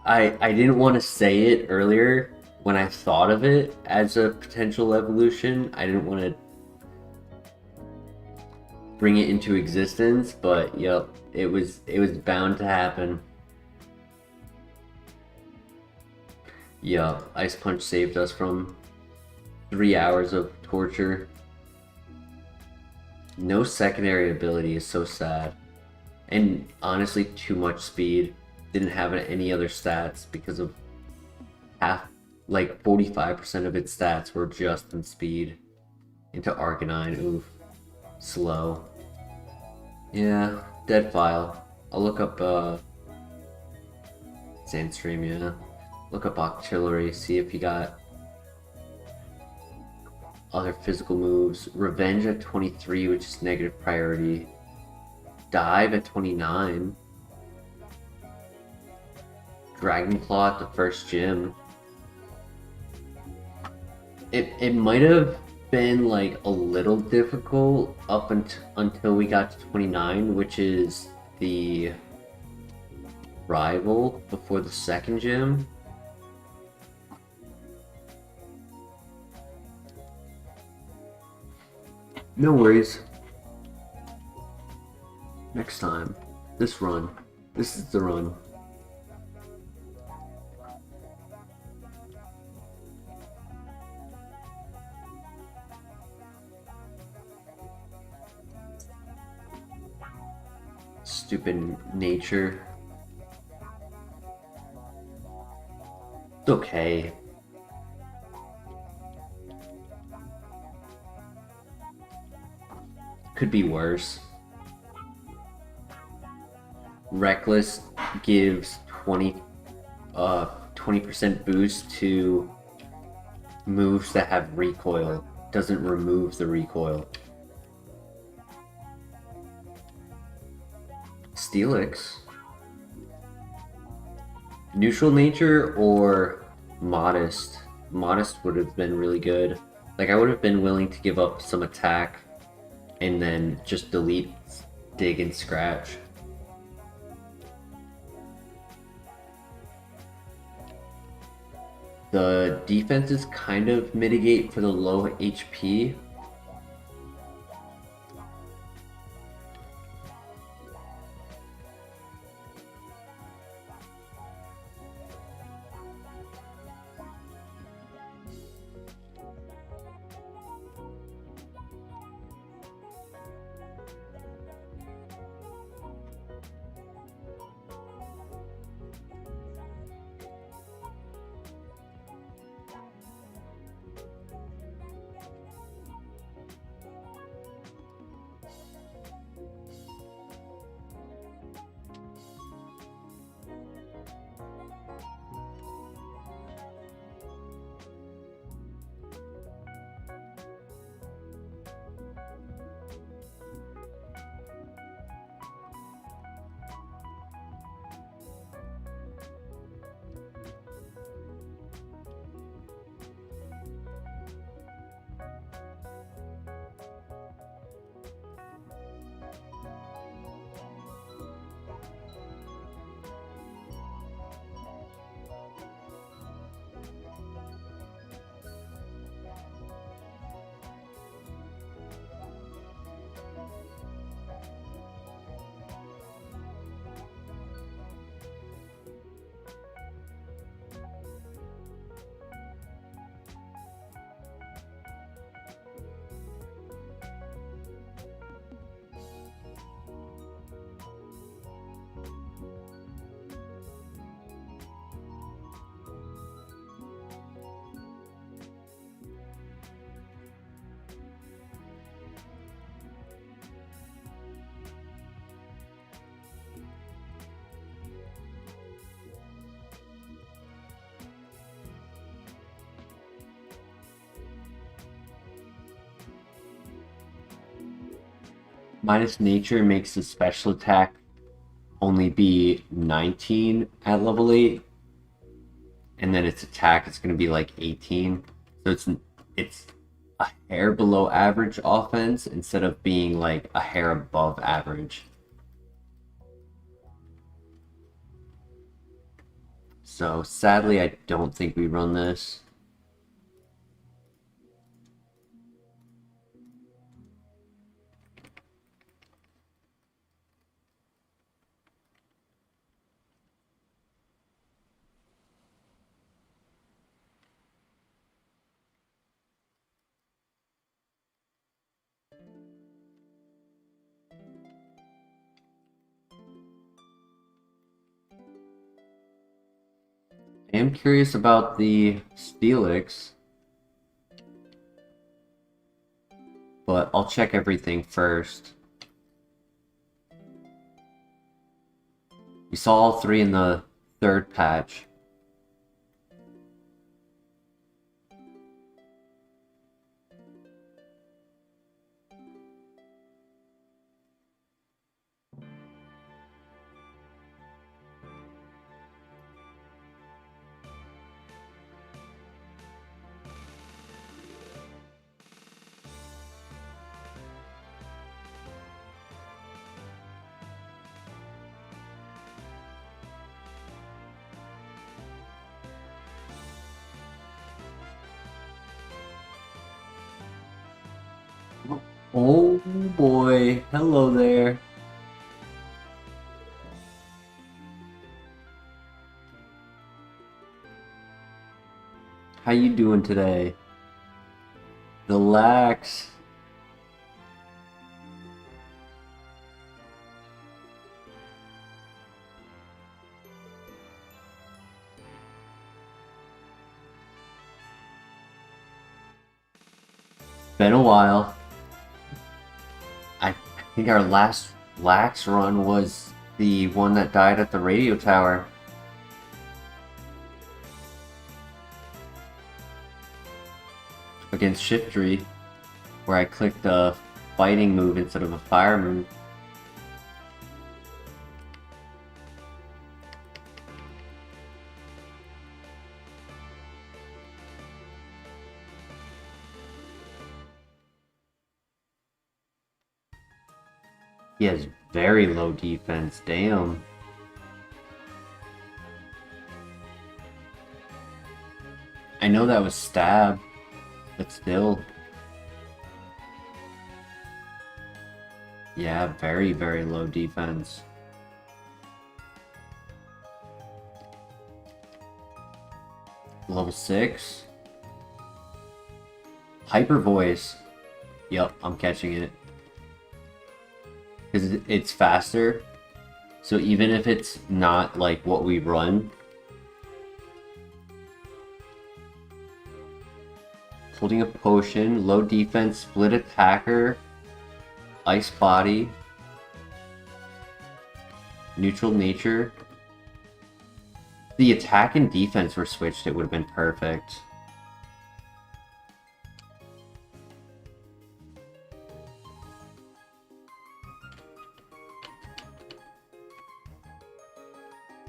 I didn't want to say it earlier when I thought of it as a potential evolution. I didn't want to bring it into existence, but yep, it was bound to happen. Yeah, Ice Punch saved us from 3 hours of torture. No secondary ability is so sad. And honestly, too much speed. Didn't have any other stats because of like 45% of its stats were just in speed. Into Arcanine, oof. Slow. Yeah, dead file. I'll look up Sandstream, yeah. Look up Octillery, see if you got other physical moves. Revenge at 23, which is negative priority. Dive at 29. Dragon Claw at the first gym. It might have been like a little difficult up until we got to 29, which is the rival before the second gym. No worries. Next time. This run. This is the run. Stupid nature. It's okay. Could be worse. Reckless gives 20% boost to moves that have recoil. Doesn't remove the recoil. Steelix. Neutral nature or modest? Modest would have been really good. Like I would have been willing to give up some attack and then just delete dig and scratch. The defenses kind of mitigate for the low HP. Minus nature makes the special attack only be 19 at level 8. And then its attack is going to be like 18. So it's a hair below average offense instead of being like a hair above average. So sadly, I don't think we run this. I am curious about the Steelix, but I'll check everything first. We saw all three in the third patch. Oh boy, hello there. How you doing today? Relax. Been a while. I think our last lax run was the one that died at the radio tower. Against Shiftry, where I clicked a fighting move instead of a fire move. He has very low defense, damn. I know that was stab, but still. Yeah, very, very low defense. Level 6. Hyper Voice. Yup, I'm catching it. Because it's faster. So even if it's not like what we run, holding a potion, low defense, split attacker, ice body, neutral nature. The attack and defense were switched, it would have been perfect.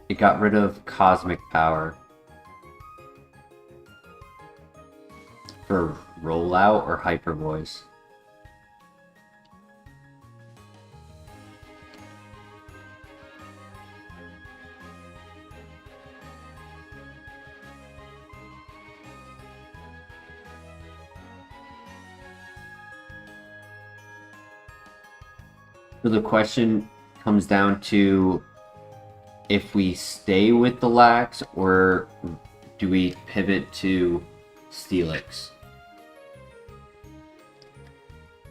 It got rid of cosmic power. For rollout or hyper voice? So the question comes down to if we stay with the lax or do we pivot to Steelix?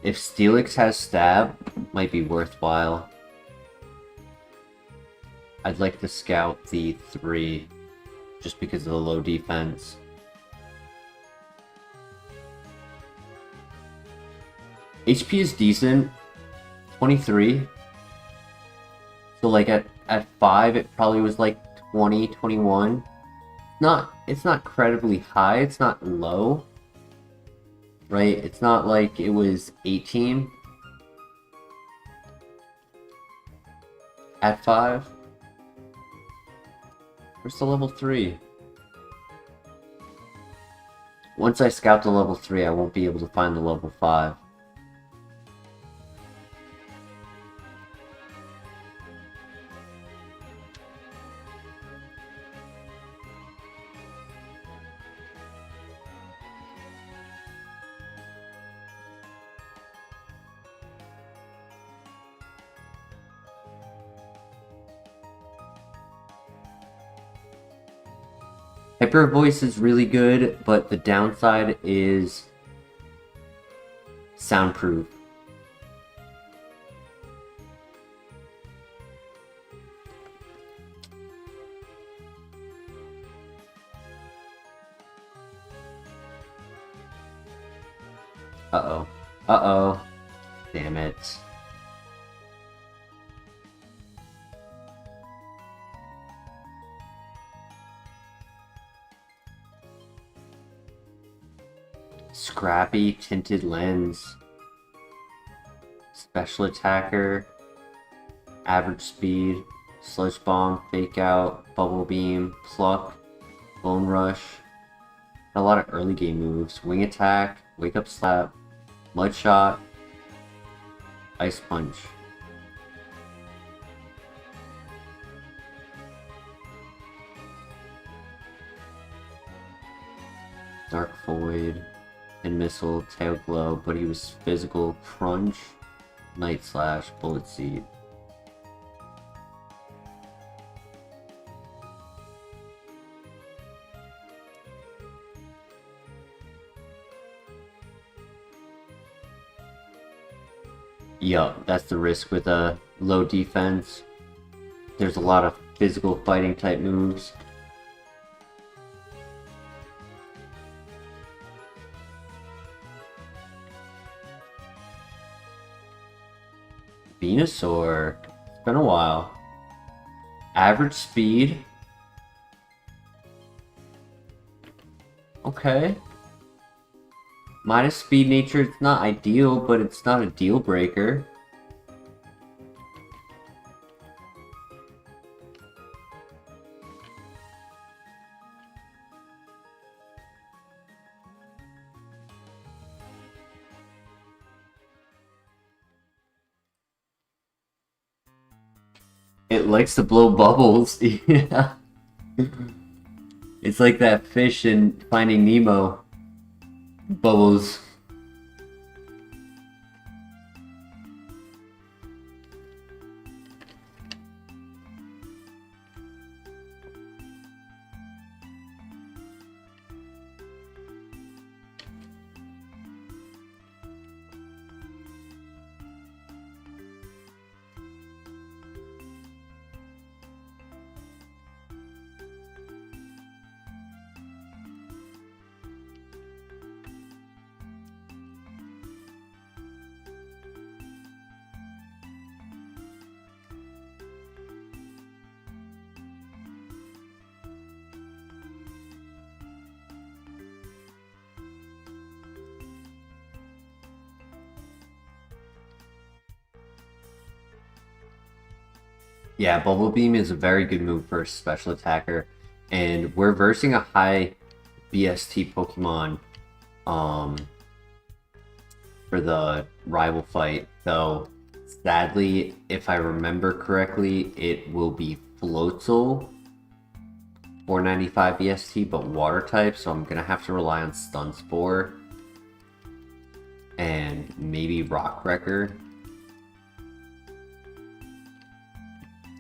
If Steelix has stab, might be worthwhile. I'd like to scout the 3 just because of the low defense. HP is decent. 23. So like at 5 it probably was like 20, 21. It's not incredibly high, it's not low. Right? It's not like it was 18. At 5? Where's the level 3? Once I scout the level 3, I won't be able to find the level 5. Hyper Voice is really good, but the downside is soundproof. Uh-oh. Uh-oh. Damn it. Scrappy tinted lens. Special attacker. Average speed. Sludge bomb. Fake out. Bubble beam. Pluck. Bone rush. A lot of early game moves. Wing attack. Wake up slap. Mud shot. Ice punch. Dark void. And missile, tail glow, but he was physical, crunch, night slash, bullet seed. Yup, that's the risk with a low defense. There's a lot of physical fighting type moves. Venusaur. It's been a while. Average speed. Okay. Minus speed nature, it's not ideal, but it's not a deal breaker. It likes to blow bubbles. Yeah. It's like that fish in Finding Nemo. Bubbles. Yeah, Bubble Beam is a very good move for a special attacker, and we're versing a high BST Pokemon for the rival fight, though sadly, if I remember correctly, it will be Floatzel, 495 BST, but water type, so I'm gonna have to rely on Stun Spore and maybe Rock Wrecker.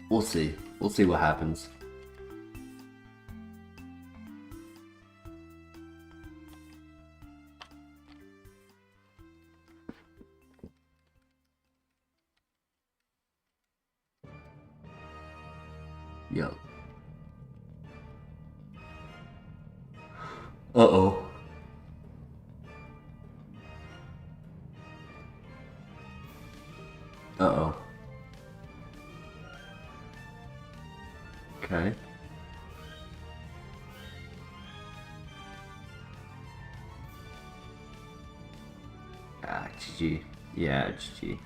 We'll see. We'll see what happens. Yo. Uh-oh. Uh-oh. Okay. Ah, GG. Yeah, GG.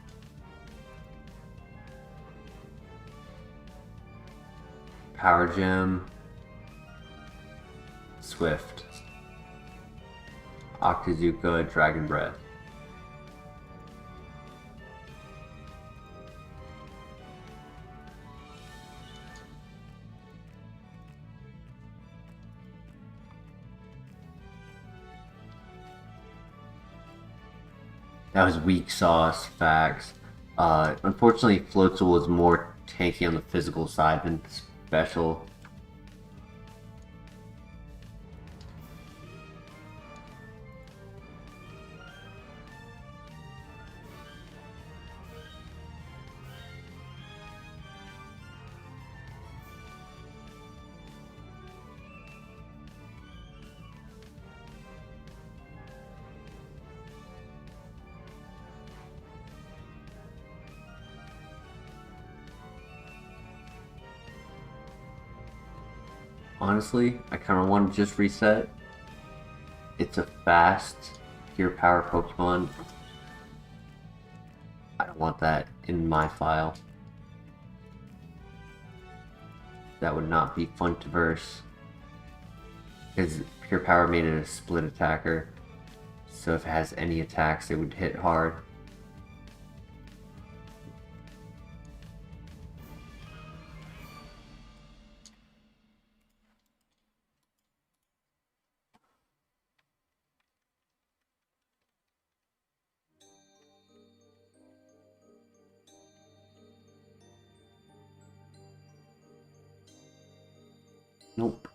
Power Gem, Swift, Octazooka, Dragon Breath. That was weak sauce, facts. Unfortunately, Floatzel was more tanky on the physical side than special. Honestly, I kind of want to just reset. It's a fast, pure power Pokemon. I don't want that in my file. That would not be fun to verse. Because pure power made it a split attacker. So if it has any attacks, it would hit hard. Nope.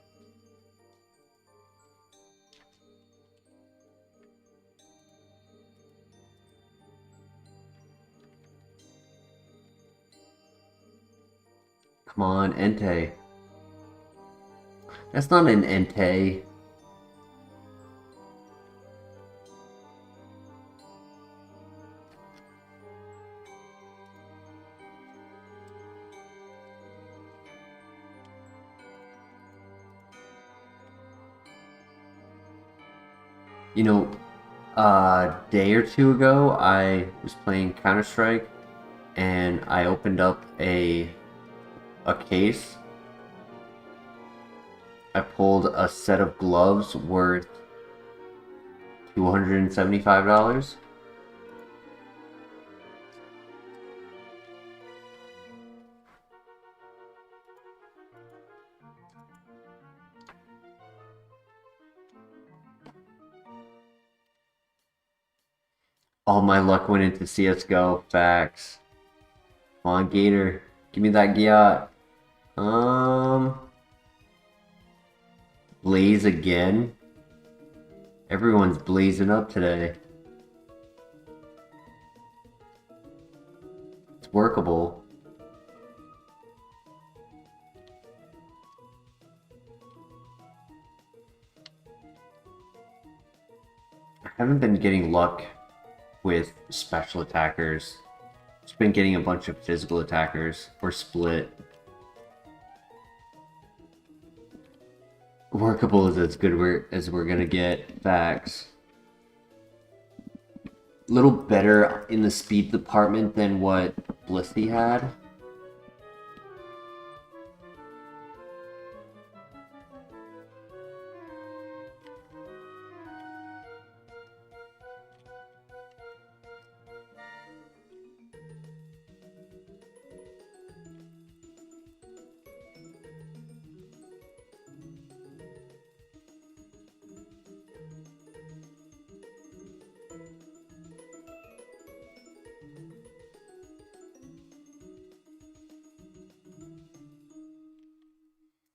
Come on, Entei. That's not an Entei. You know, a day or two ago, I was playing Counter-Strike, and I opened up a case. I pulled a set of gloves worth $275. All my luck went into CSGO. Facts. Come on, Gator. Give me that Gyat. Blaze again. Everyone's blazing up today. It's workable. I haven't been getting luck with special attackers. Just been getting a bunch of physical attackers or split. Workable is as good as we're gonna get. Facts. A little better in the speed department than what Blissey had.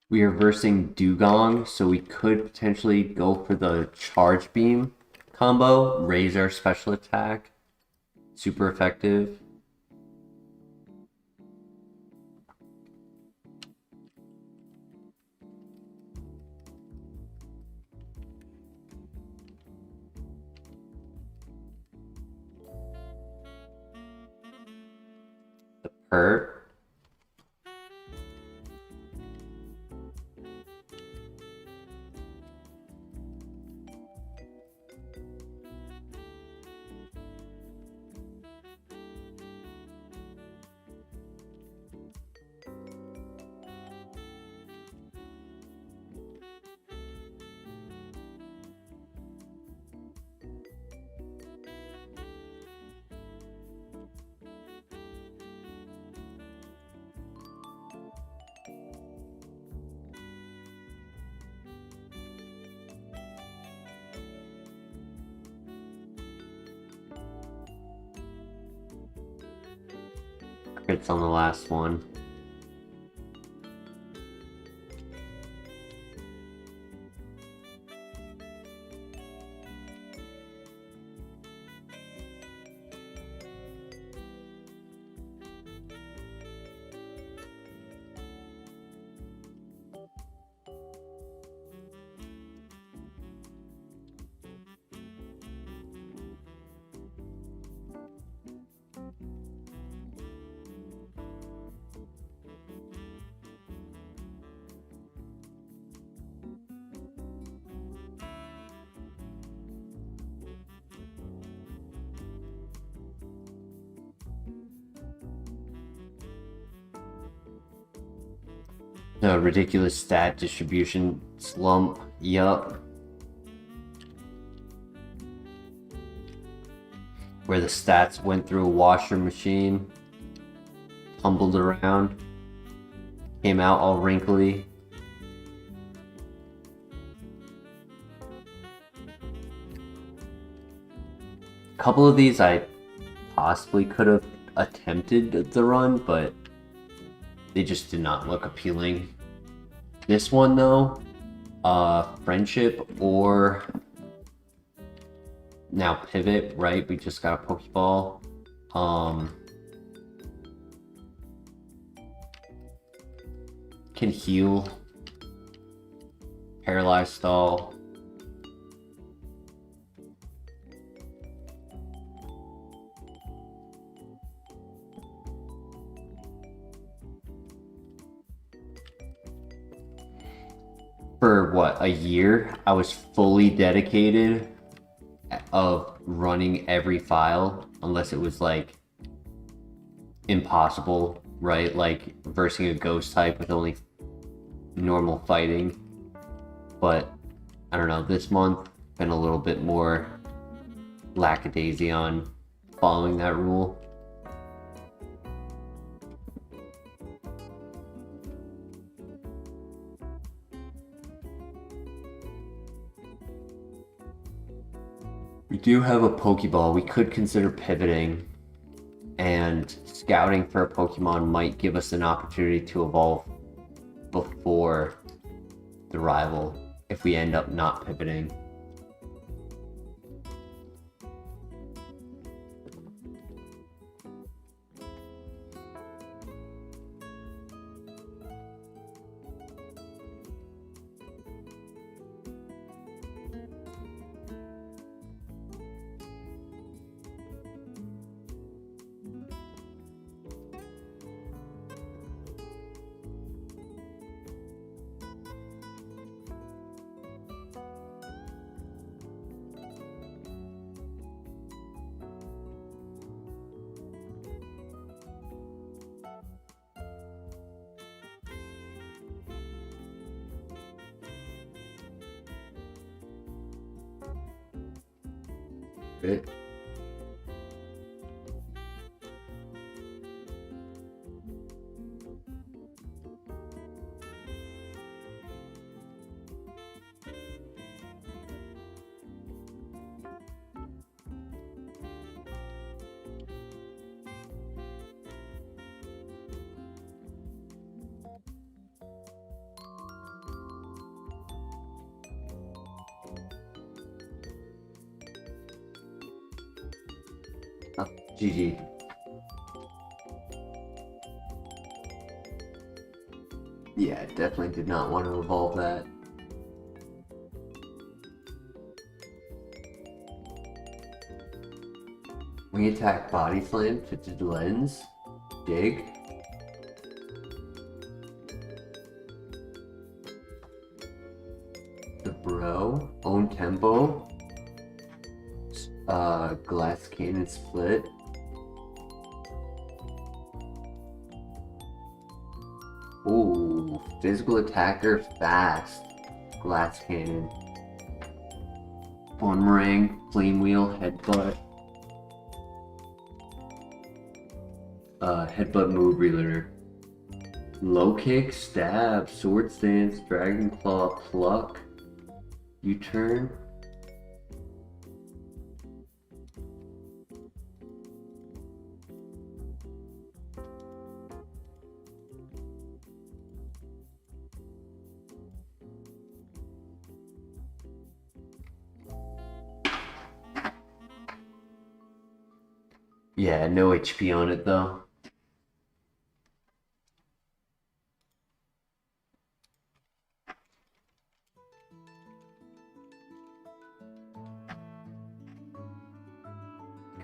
We are versing Dugong, so we could potentially go for the Charge Beam combo, raise our special attack. Super effective. The Pert. hits on the last one. The ridiculous stat distribution slump, yup. Where the stats went through a washer machine, tumbled around, came out all wrinkly. A couple of these I possibly could have attempted the run, but they just did not look appealing. This one though, friendship or now pivot, right? We just got a Pokeball. Can heal, paralyzed stall. For what, a year, I was fully dedicated of running every file, unless it was like impossible, right? Like versing a ghost type with only normal fighting. But I don't know, this month been a little bit more lackadaisy on following that rule. We do have a Pokeball. We could consider pivoting, and scouting for a Pokemon might give us an opportunity to evolve before the rival if we end up not pivoting. Right. GG. Yeah, definitely did not want to evolve that. We attack Body Slam, Fitted Lens, Dig. The Bro, Own Tempo, Glass Cannon Split. Ooh, physical attacker, fast. Glass Cannon. Boomerang, Flame Wheel, Headbutt. Headbutt Move Relearner. Low Kick, Stab, Sword Stance, Dragon Claw, Pluck. U-Turn. Yeah, no HP on it though.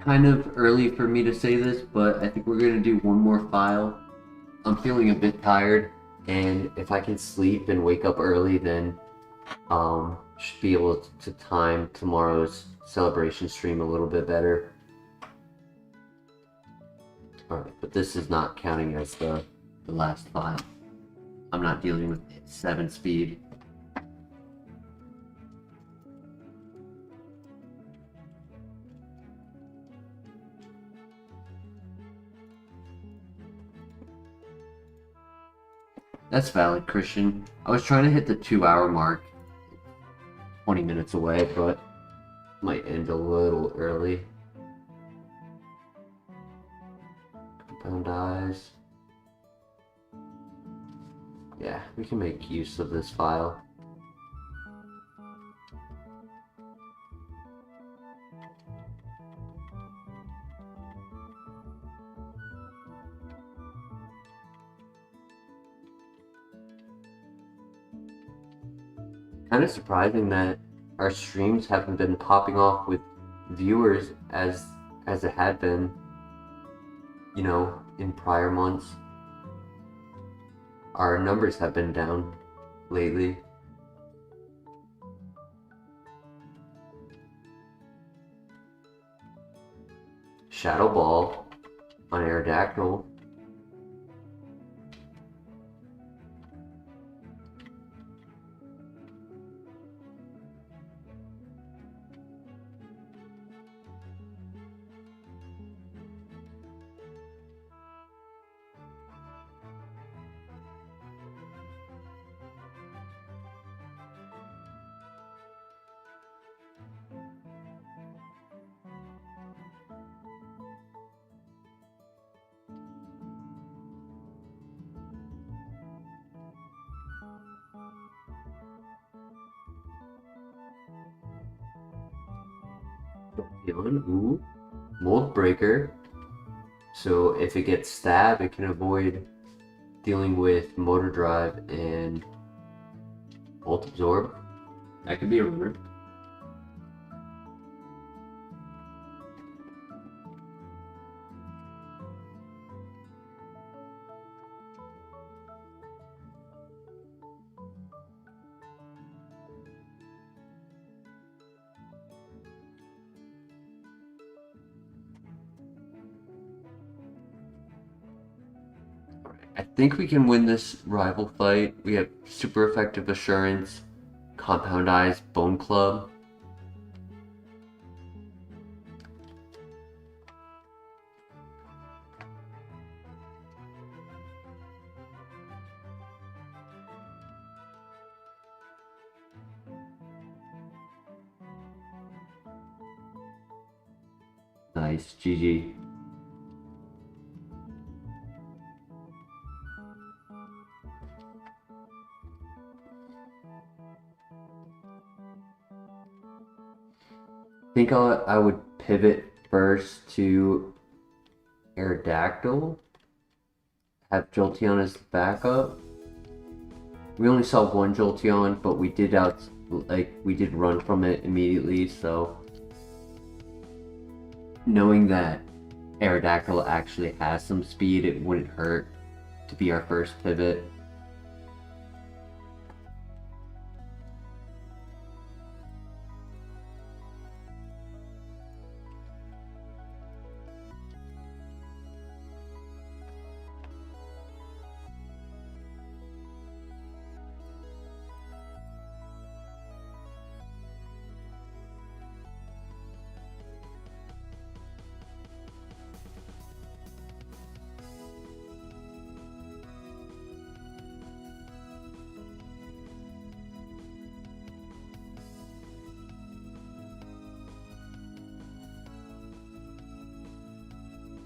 Kind of early for me to say this, but I think we're gonna do one more file. I'm feeling a bit tired, and if I can sleep and wake up early, then should be able to time tomorrow's celebration stream a little bit better. Alright, but this is not counting as the last file. I'm not dealing with 7 speed. That's valid, Christian. I was trying to hit the 2-hour mark. 20 minutes away, but might end a little early. Compound eyes. Yeah, we can make use of this file. Kind of surprising that our streams haven't been popping off with viewers as it had been, you know, in prior months. Our numbers have been down lately. Shadow Ball on Aerodactyl. Ooh, Mold Breaker. So if it gets stabbed, it can avoid dealing with Motor Drive and Volt Absorb. That could be a rumor. I think we can win this rival fight. We have super effective assurance, Compound Eyes, Bone Club. Nice, GG. I think I would pivot first to Aerodactyl. Have Jolteon as backup. We only saw one Jolteon, but we did run from it immediately, so knowing that Aerodactyl actually has some speed, it wouldn't hurt to be our first pivot.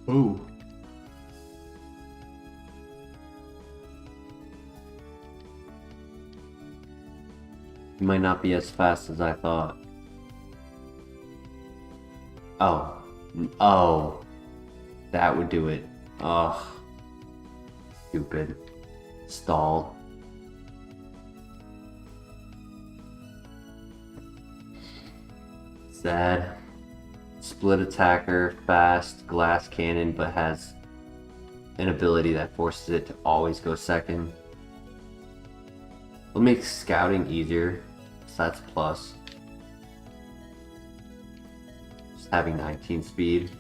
Ooh. You might not be as fast as I thought. Oh. Oh. That would do it. Ugh. Stupid. Stall. Sad. Split attacker, fast, glass cannon, but has an ability that forces it to always go second. It'll make scouting easier, so that's a plus. Just having 19 speed.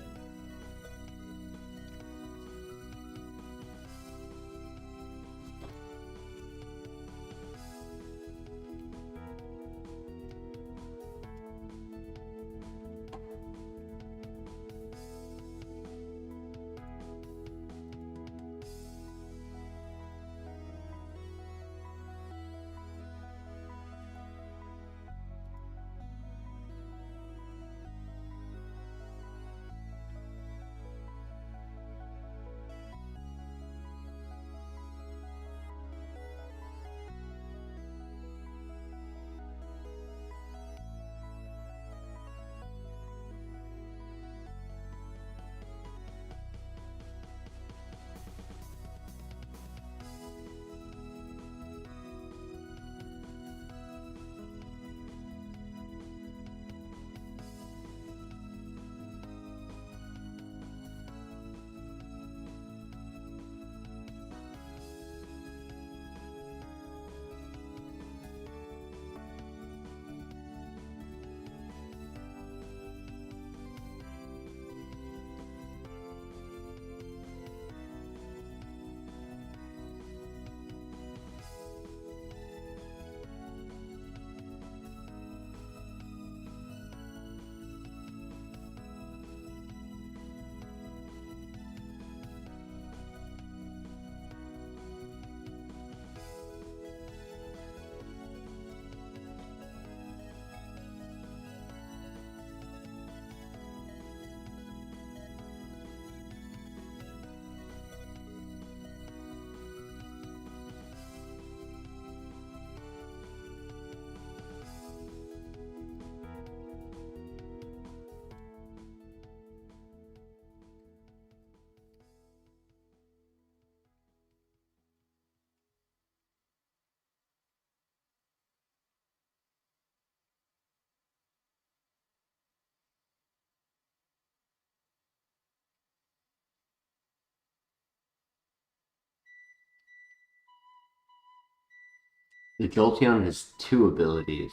The Jolteon has 2 abilities.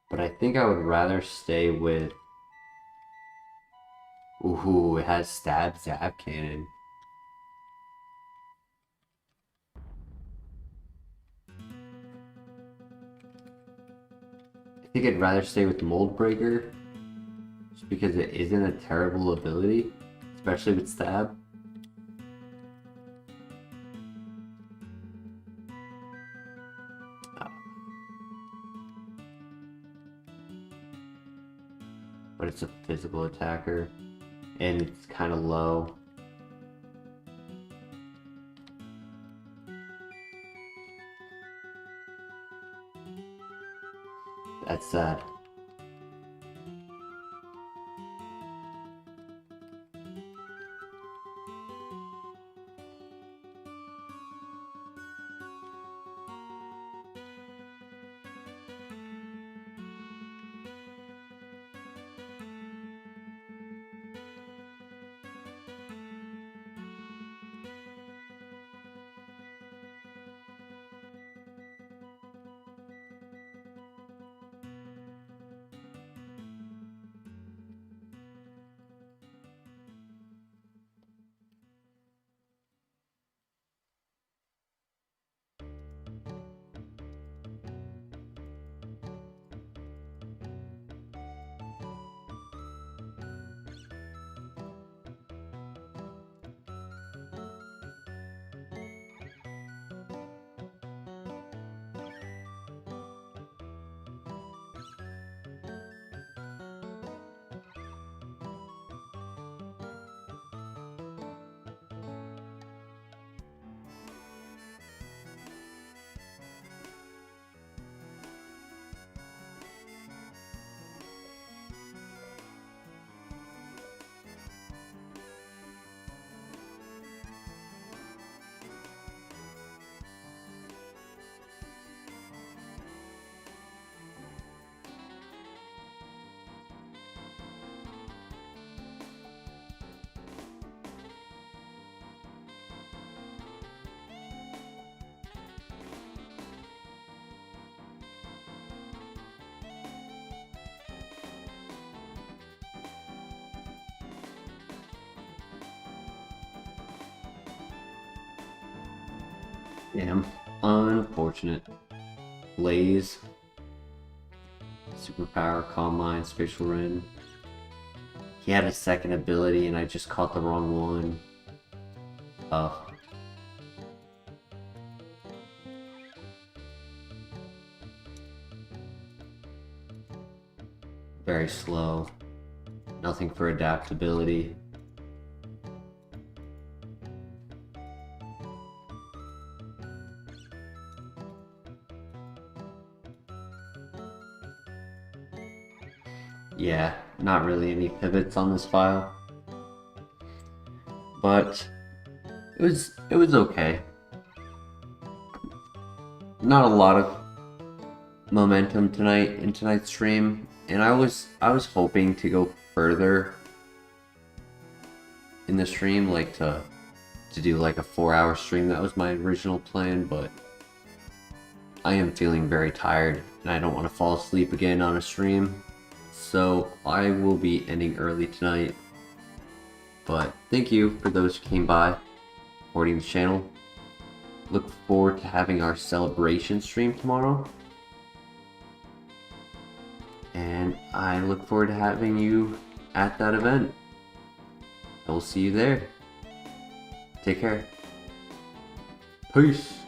But I think I would rather stay with... Ooh, it has Stab Zap Cannon. I think I'd rather stay with Mold Breaker. Just because it isn't a terrible ability. Especially with Stab. But it's a physical attacker. And it's kind of low. That's sad. Damn. Unfortunate. Blaze. Superpower, Calm Mind, Spatial Rend. He had a second ability and I just caught the wrong one. Very slow. Nothing for adaptability. Yeah, not really any pivots on this file. But it was okay. Not a lot of momentum tonight in tonight's stream, and I was hoping to go further in the stream, like to do like a 4-hour stream. That was my original plan, but I am feeling very tired and I don't want to fall asleep again on a stream. So I will be ending early tonight. But thank you for those who came by, supporting the channel. Look forward to having our celebration stream tomorrow. And I look forward to having you at that event. I will see you there. Take care. Peace.